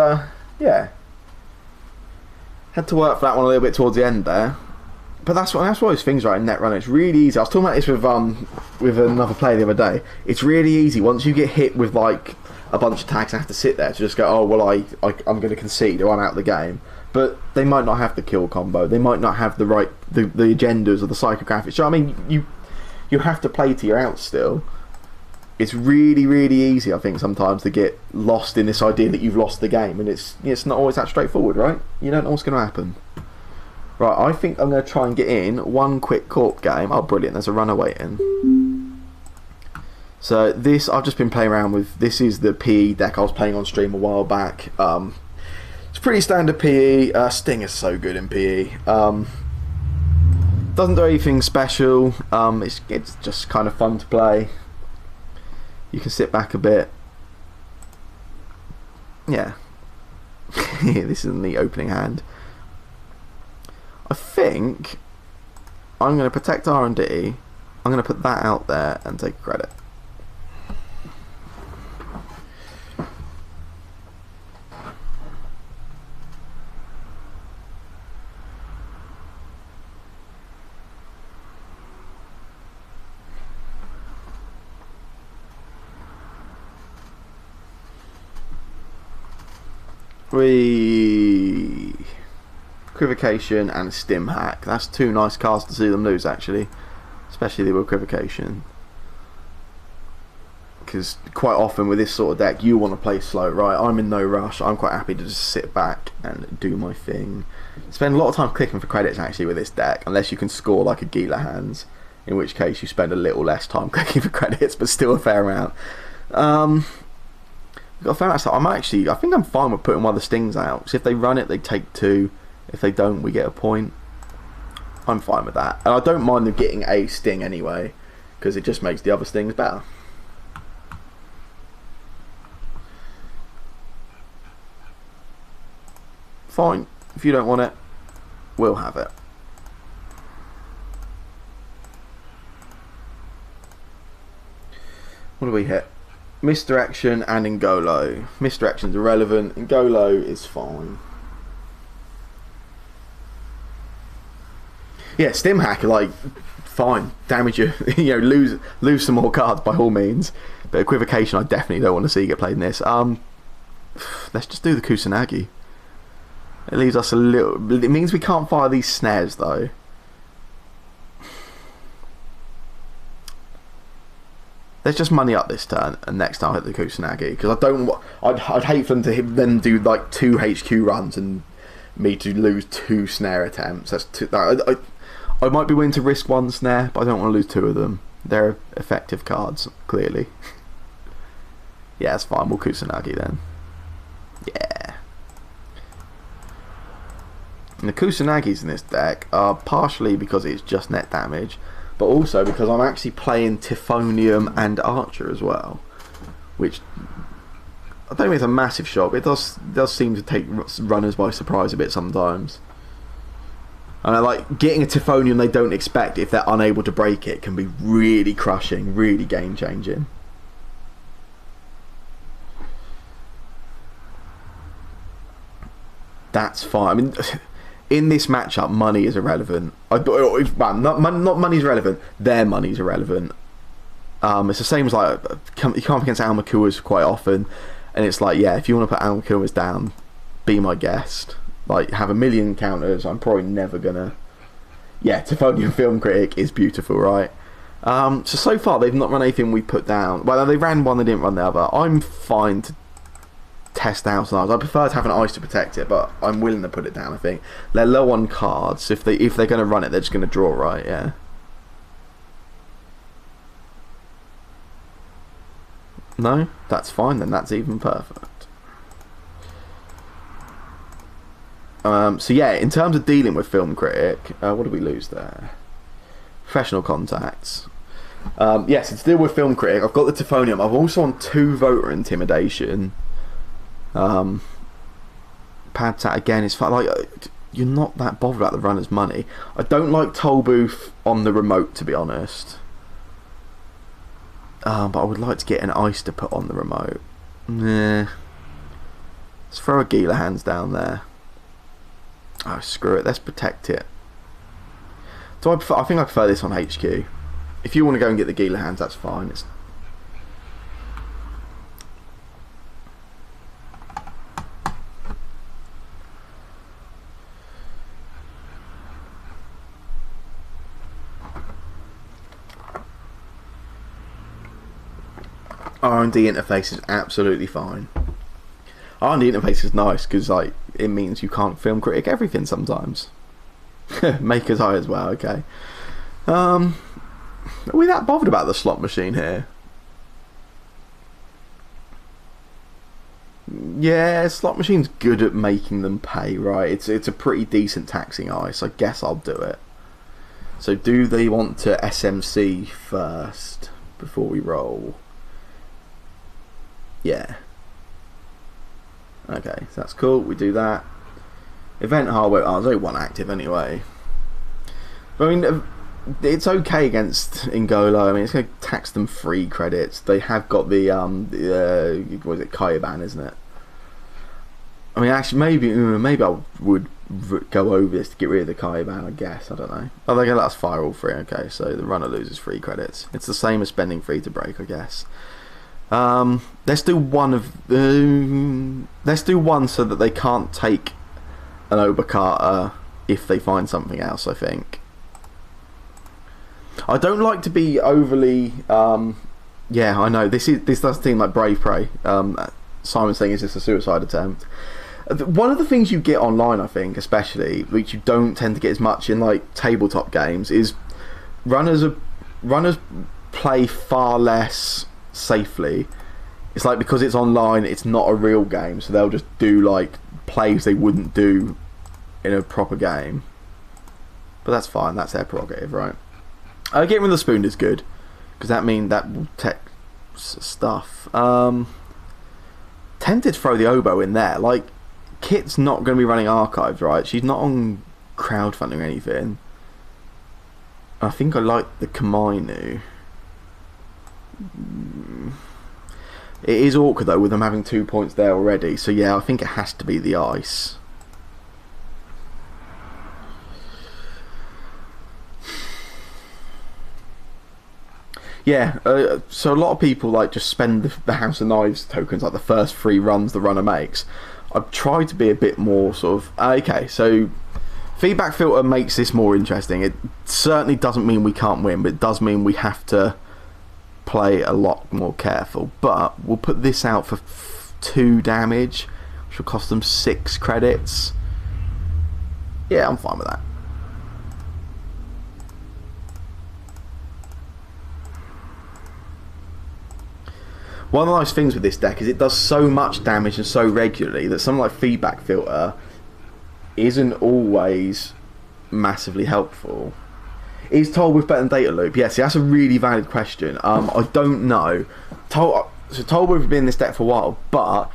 A: yeah. Had to work for that one a little bit towards the end there. But that's one of those things, right, in net running. It's really easy. I was talking about this with another player the other day. It's really easy once you get hit with like a bunch of tags and have to sit there to just go, oh well, I'm going to concede or I'm out of the game. But they might not have the kill combo. They might not have the agendas or the psychographics. So I mean, you have to play to your out still. It's really, really easy, I think, sometimes to get lost in this idea that you've lost the game, and it's not always that straightforward, right? You don't know what's going to happen. Right, I think I'm going to try and get in one quick corp game. Oh, brilliant, there's a runner waiting. So this, I've just been playing around with, this is the PE deck I was playing on stream a while back. It's pretty standard PE. Sting is so good in PE. Doesn't do anything special. It's just kind of fun to play. You can sit back a bit. Yeah. This is the opening hand. I think I'm going to protect R&D. I'm going to put that out there and take credit. Equivocation and Stim Hack. That's 2 nice cards to see them lose, actually, especially with Equivocation, because quite often with this sort of deck you want to play slow, right? I'm in no rush. I'm quite happy to just sit back and do my thing. Spend a lot of time clicking for credits actually with this deck, unless you can score like a Gila hands, in which case you spend a little less time clicking for credits, but still a fair amount. Got a fair amount of stuff. I think I'm fine with putting one of the stings out, because if they run it they take 2. If they don't, we get a point. I'm fine with that. And I don't mind them getting a sting anyway, because it just makes the other stings better. Fine. If you don't want it, we'll have it. What do we hit? Misdirection and Ngolo. Misdirection's irrelevant. Ngolo is fine. Yeah, Stim Hack, like, fine. Damage you, lose some more cards by all means. But Equivocation, I definitely don't want to see get played in this. Let's just do the Kusanagi. It leaves us a little. It means we can't fire these snares though. Let's just money up this turn, and next time hit the Kusanagi, because I don't. I'd hate for them to then do like 2 HQ runs and me to lose 2 snare attempts. That's too. I might be willing to risk 1 snare, but I don't want to lose 2 of them. They're effective cards, clearly. Yeah, it's fine. We'll Kusanagi then. Yeah. And the Kusanagis in this deck are partially because it's just net damage, but also because I'm actually playing Typhonium and Archer as well, which I don't think it's a massive shock, but it does seem to take runners by surprise a bit sometimes. And I like getting a Typhonium they don't expect, if they're unable to break it, can be really crushing, really game changing. That's fine. I mean, in this matchup, money is irrelevant. Well, not money's relevant. Their money's irrelevant. It's the same as like you come up against Almakuas quite often, and it's like, yeah, if you want to put Almakuas down, be my guest. Like, have a million counters. I'm probably never gonna. Yeah, Typhonium Film Critic is beautiful, right? So far they've not run anything we put down. Well, they ran one, they didn't run the other. I'm fine to test out some. I prefer to have an ice to protect it, but I'm willing to put it down. I think they're low on cards. If they're going to run it, they're just going to draw, right? Yeah. No, that's fine then. That's even perfect. So yeah, in terms of dealing with Film Critic, what did we lose there? Professional contacts. Yes, to deal with Film Critic, I've got the Typhonium. I'm also on 2 voter intimidation. Pad Tat again is fun. Like, you're not that bothered about the runner's money. I don't like Toll Booth on the remote, to be honest. But I would like to get an ice to put on the remote. Nah. Let's throw a Gila Hands down there. Oh, screw it. Let's protect it. I think I prefer this on HQ. If you want to go and get the Gila Hands, that's fine. It's R&D interface is absolutely fine. R&D interface is nice because like it means you can't Film Critic everything sometimes. Maker's Eye as well. Okay. Are we that bothered about the slot machine here? Yeah, slot machine's good at making them pay, right? It's a pretty decent taxing ice. I guess I'll do it. So do they want to SMC first before we roll? Yeah. Okay, so that's cool. We do that. Event hardware. Oh, there's only one active anyway. But I mean, it's okay against Ngolo. I mean, it's going to tax them 3 credits. They have got the what is it, Kaiban, isn't it? I mean, actually, maybe I would go over this to get rid of the Kaiban. I guess I don't know. Oh, they're going to let us fire all 3. Okay, so the runner loses 3 credits. It's the same as spending 3 to break, I guess. Let's do one so that they can't take an Obakata if they find something else. I think I don't like to be overly yeah, I know this does seem like Brave Prey. Simon saying, is this a suicide attempt? One of the things you get online, I think, especially, which you don't tend to get as much in like tabletop games, is runners play far less safely. It's like, because it's online, it's not a real game, so they'll just do like plays they wouldn't do in a proper game. But that's fine, that's their prerogative, right? Getting rid of the spoon is good, because that means that will tech stuff. Tempted to throw the oboe in there. Like, Kit's not going to be running archives, right? She's not on crowdfunding or anything. I think I like the Kamainu. It is awkward though with them having 2 points there already, so yeah, I think it has to be the ice. Yeah, so a lot of people like just spend the House of Knives tokens like the first 3 runs the runner makes. I've tried to be a bit more sort of okay, so feedback filter makes this more interesting. It certainly doesn't mean we can't win, but it does mean we have to play a lot more careful. But we'll put this out for 2 damage, which will cost them 6 credits. Yeah, I'm fine with that. One of the nice things with this deck is it does so much damage and so regularly that something like feedback filter isn't always massively helpful. Is Tollbooth better than Data Loop? Yes, that's a really valid question. I don't know. So Tollbooth has been in this deck for a while, but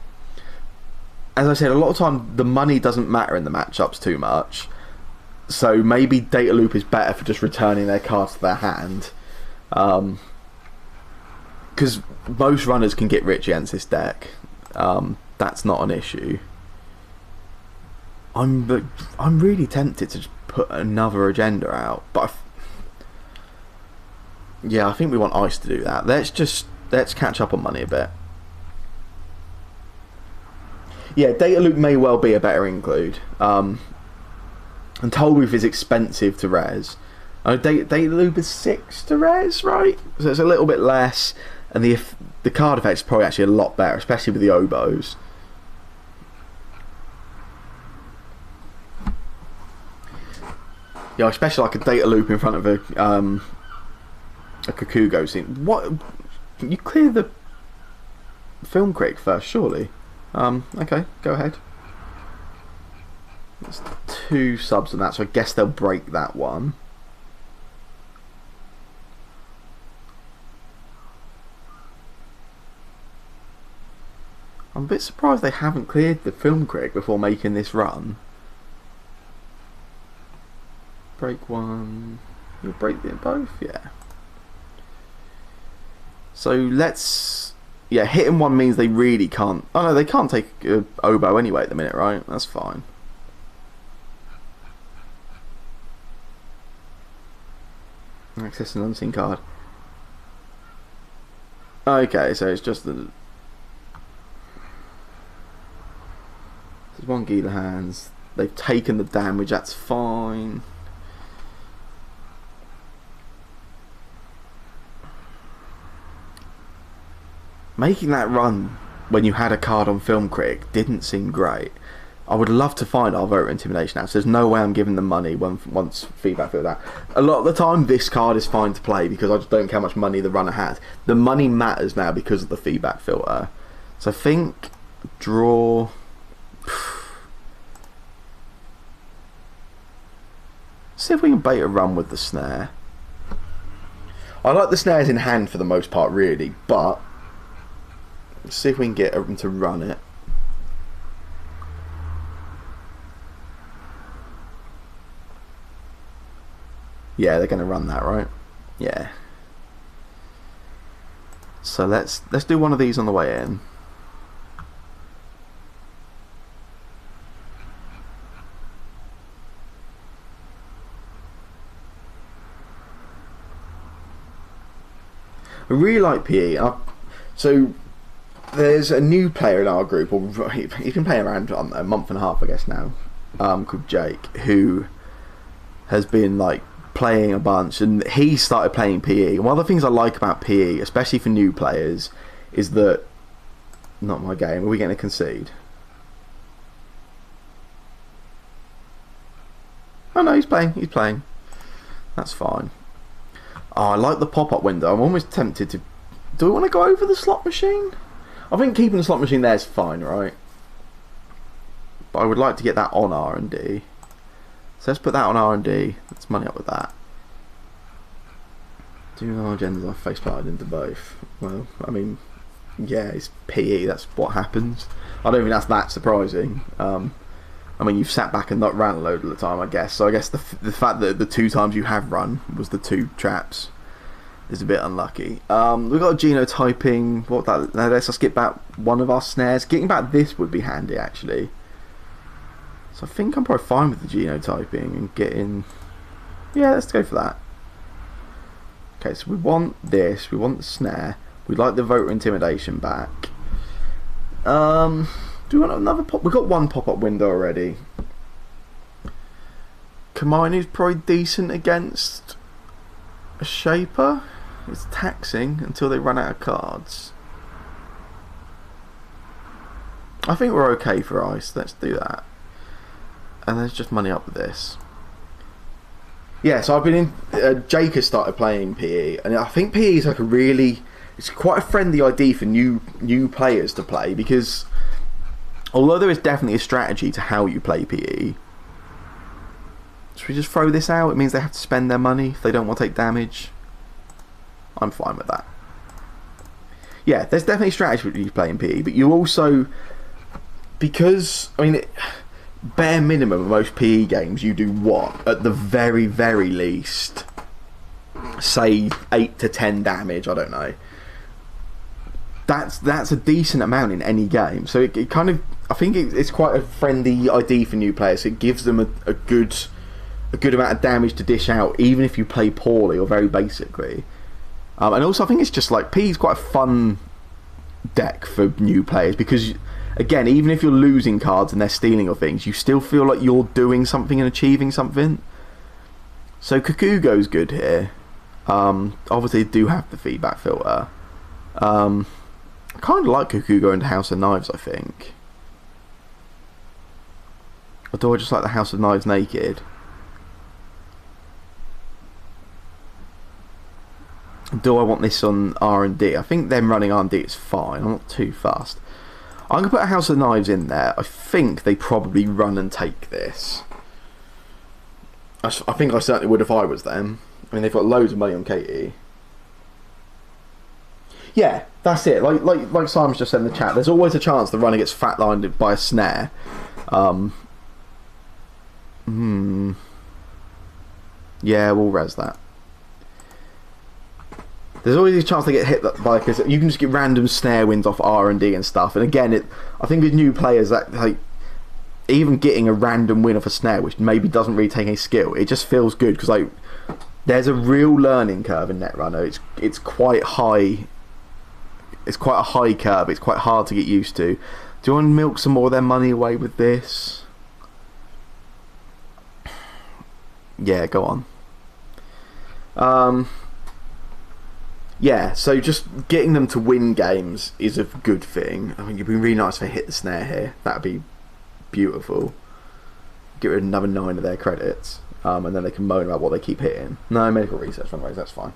A: as I said, a lot of time the money doesn't matter in the matchups too much. So maybe Data Loop is better for just returning their cards to their hand. Because most runners can get rich against this deck. That's not an issue. I'm really tempted to just put another agenda out, but yeah, I think we want Ice to do that. Let's catch up on money a bit. Yeah, Data Loop may well be a better include. And Toll Booth is expensive to res. Data Loop is 6 to res, right? So it's a little bit less, and the card effect is probably actually a lot better, especially with the oboes. Yeah, especially like a Data Loop in front of a Kakugo scene. What? You clear the film critic first, surely. Okay, go ahead. There's 2 subs on that, so I guess they'll break that one. I'm a bit surprised they haven't cleared the film critic before making this run. Break one. You'll break them both, yeah. So let's. Yeah, hitting one means they really can't. Oh no, they can't take oboe anyway at the minute, right? That's fine. Access an unseen card. Okay, so it's just the. There's one Gila hands. They've taken the damage. That's fine. Making that run when you had a card on Film Critic didn't seem great. I would love to find our voter intimidation now, so there's no way I'm giving them money once feedback filtered out. A lot of the time this card is fine to play because I just don't care how much money the runner has. The money matters now because of the feedback filter. So I think draw. See if we can bait a run with the snare. I like the snares in hand for the most part really, but let's see if we can get them to run it. Yeah, they're going to run that, right? Yeah. So let's do one of these on the way in. I really like PE. So there's a new player in our group, or he's been playing around a month and a half, I guess now, called Jake, who has been like playing a bunch, and he started playing PE. And one of the things I like about PE, especially for new players, is that not my game. Are we going to concede? Oh no, he's playing. He's playing. That's fine. Oh, I like the pop-up window. I'm almost tempted to. Do we want to go over the slot machine? I think keeping the slot machine there is fine, right? But I would like to get that on R&D. So let's put that on R&D. Let's money up with that. Do our agendas are face planted into both? Well, I mean, yeah, it's PE. That's what happens. I don't think that's that surprising. I mean, you've sat back and not ran a load of the time, I guess. So I guess the fact that the 2 times you have run was the 2 traps is a bit unlucky. We've got a genotyping. What that? Now let's get back one of our snares. Getting back this would be handy actually. So I think I'm probably fine with the genotyping and getting. Yeah, let's go for that. Okay, so we want this. We want the snare. We'd like the voter intimidation back. Do we want another pop? We've got one pop-up window already. Kamainu's probably decent against a Shaper. It's taxing until they run out of cards. I think we're okay for Ice. Let's do that. And there's just money up with this. Yeah, so I've been in. Jake has started playing PE, and I think PE is like a really. It's quite a friendly idea for new players to play because. Although there is definitely a strategy to how you play PE, should we just throw this out? It means they have to spend their money if they don't want to take damage. I'm fine with that. Yeah, there's definitely a strategy for you playing PE, but you also, because I mean, bare minimum of most PE games, you do what? At the very, very least, say 8 to 10 damage, I don't know. That's a decent amount in any game. So it kind of, I think it's quite a friendly idea for new players. It gives them a good amount of damage to dish out, even if you play poorly or very basically. And also I think it's just like, PE is quite a fun deck for new players, because again, even if you're losing cards and they're stealing or things, you still feel like you're doing something and achieving something. So Kakugo's good here. Obviously, they do have the feedback filter. I kind of like Kakugo into House of Knives, I think. Or do I just like the House of Knives naked? Do I want this on R&D? I think them running R&D is fine. I'm not too fast. I'm going to put a House of Knives in there. I think they probably run and take this. I think I certainly would if I was them. I mean, they've got loads of money on Katie. Yeah, that's it. Like Simon's just said in the chat, there's always a chance the runner gets flatlined by a snare. Yeah, we'll res that. There's always a chance they get hit by, because you can just get random snare wins off R&D and stuff. And again, I think with new players, that like even getting a random win off a snare, which maybe doesn't really take any skill, it just feels good, because like there's a real learning curve in Netrunner. It's quite high. It's quite a high curve. It's quite hard to get used to. Do you want to milk some more of their money away with this? Yeah, go on. Yeah, so just getting them to win games is a good thing. I mean, it'd be really nice if they hit the snare here. That'd be beautiful. Get rid of another 9 of their credits, and then they can moan about what they keep hitting. No, medical research runways, that's fine.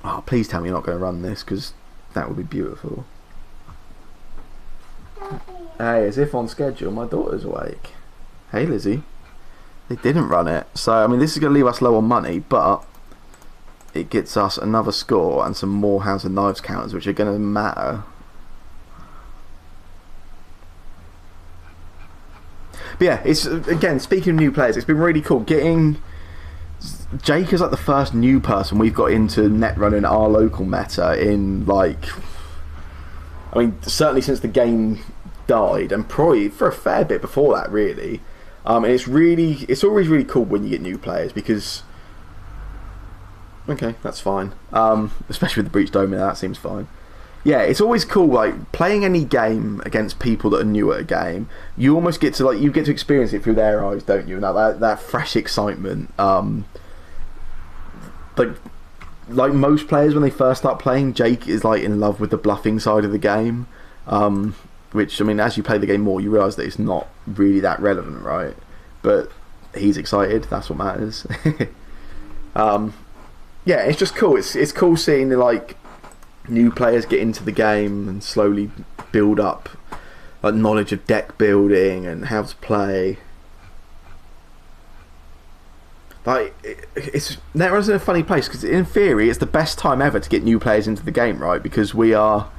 A: Oh, please tell me you're not going to run this, because that would be beautiful. Hey, as if on schedule, my daughter's awake. Hey, Lizzie. They didn't run it. So, I mean, this is going to leave us low on money, but it gets us another score and some more House of Knives counters, which are going to matter. But yeah, it's, again, speaking of new players, it's been really cool. Getting Jake is like the first new person we've got into Netrunner in our local meta in, like, I mean, certainly since the game died, and probably for a fair bit before that, really. And it's always really cool when you get new players, because, okay, that's fine. Especially with the Breach Dome, that seems fine. Yeah, it's always cool, like, playing any game against people that are new at a game. You almost get to, like, you get to experience it through their eyes, don't you? And that fresh excitement. Like most players when they first start playing, Jake is like in love with the bluffing side of the game. Which, I mean, as you play the game more, you realise that it's not really that relevant, right? But he's excited, that's what matters. Yeah, it's just cool. It's cool seeing, like, new players get into the game and slowly build up, like, knowledge of deck building and how to play. Like, Netrunner's in a funny place, because in theory it's the best time ever to get new players into the game, right? Because we are...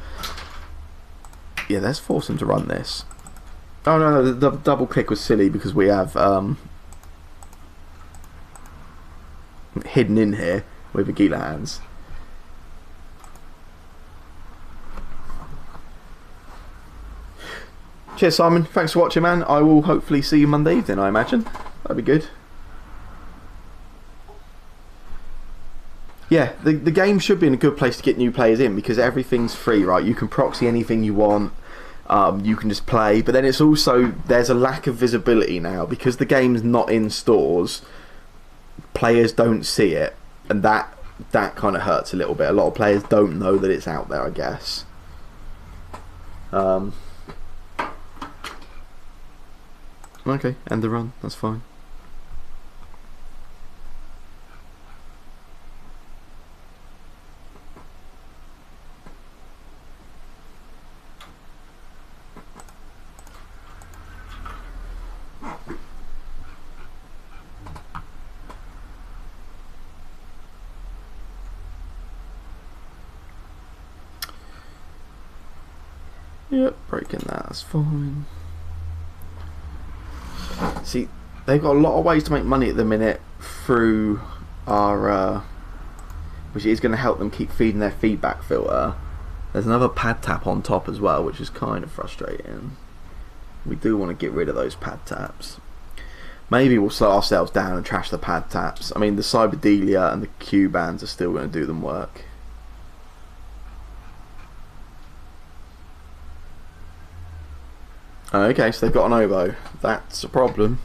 A: Yeah, let's force them to run this. Oh no, the double click was silly, because we have hidden in here with the Gila hands. Cheers, Simon. Thanks for watching, man. I will hopefully see you Monday evening, I imagine. That'd be good. Yeah, the game should be in a good place to get new players in, because everything's free, right? You can proxy anything you want. You can just play, but then it's also, there's a lack of visibility now, because the game's not in stores. Players don't see it, and that kind of hurts a little bit. A lot of players don't know that it's out there, I guess. Okay, end the run, that's fine. Yep, breaking that, that's fine. See, they've got a lot of ways to make money at the minute through our, which is going to help them keep feeding their feedback filter. There's another pad tap on top as well, which is kind of frustrating. We do want to get rid of those pad taps. Maybe we'll slow ourselves down and trash the pad taps. I mean, the Cyberdelia and the Q bands are still going to do them work. Okay, so they've got an oboe. That's a problem.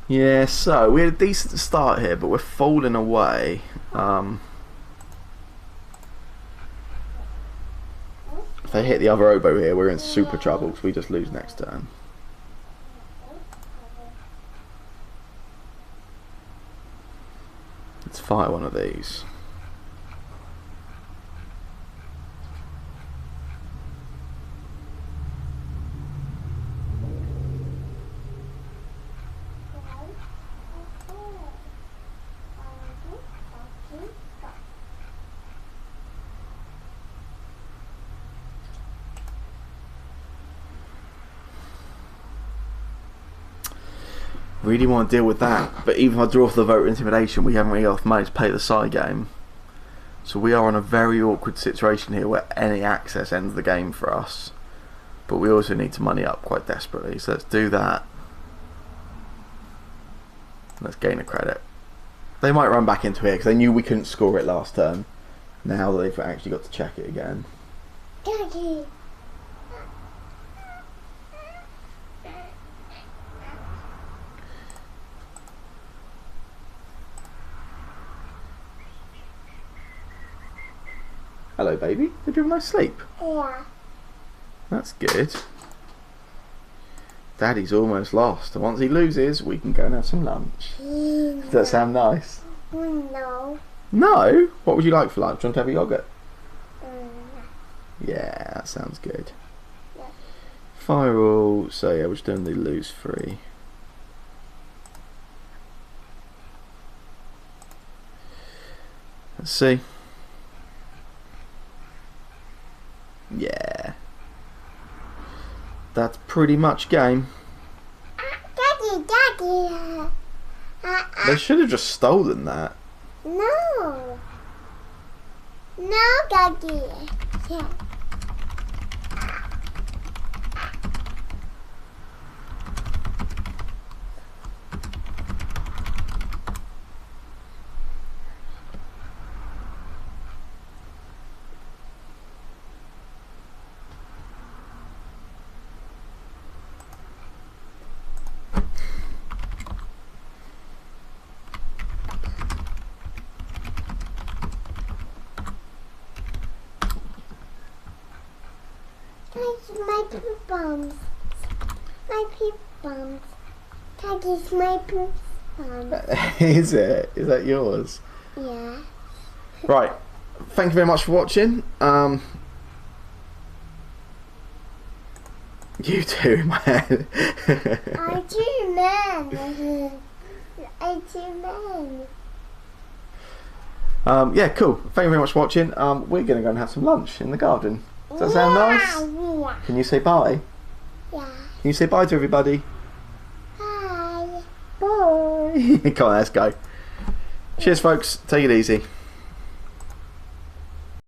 A: Yeah, so we had a decent start here, but we're falling away. If they hit the other oboe here, we're in super trouble because we just lose next turn. Let's fire one of these. Really want to deal with that, but even if I draw off the voter intimidation, we haven't really got enough money to pay the side game. So we are in a very awkward situation here where any access ends the game for us. But we also need to money up quite desperately, so let's do that. Let's gain a credit. They might run back into here because they knew we couldn't score it last turn. Now that they've actually got to check it again.
B: Daddy.
A: Hello, baby. Did you have a nice sleep?
B: Yeah.
A: That's good. Daddy's almost lost, and once he loses, we can go and have some lunch. Does that sound nice?
B: No.
A: No? What would you like for lunch? Do you want to have a yogurt?
B: Mm.
A: Yeah, that sounds good.
B: Yeah.
A: Firewall, so yeah, we're just doing the lose free. Let's see. Yeah. That's pretty much game.
B: Daddy.
A: They should have just stolen that.
B: No. No, Daddy. Yeah. My poop bombs. My poop bombs. Daddy's my poop bombs.
A: Is it? Is that yours?
B: Yeah.
A: Right. Thank you very much for watching. You too, in my head.
B: I do, man. I do, man.
A: Yeah, cool. Thank you very much for watching. We're going to go and have some lunch in the garden. Does that sound nice?
B: Yeah.
A: Can you say bye?
B: Yeah.
A: Can you say bye to everybody?
B: Bye.
A: Bye. Come on, let's go. Cheers, folks. Take it easy.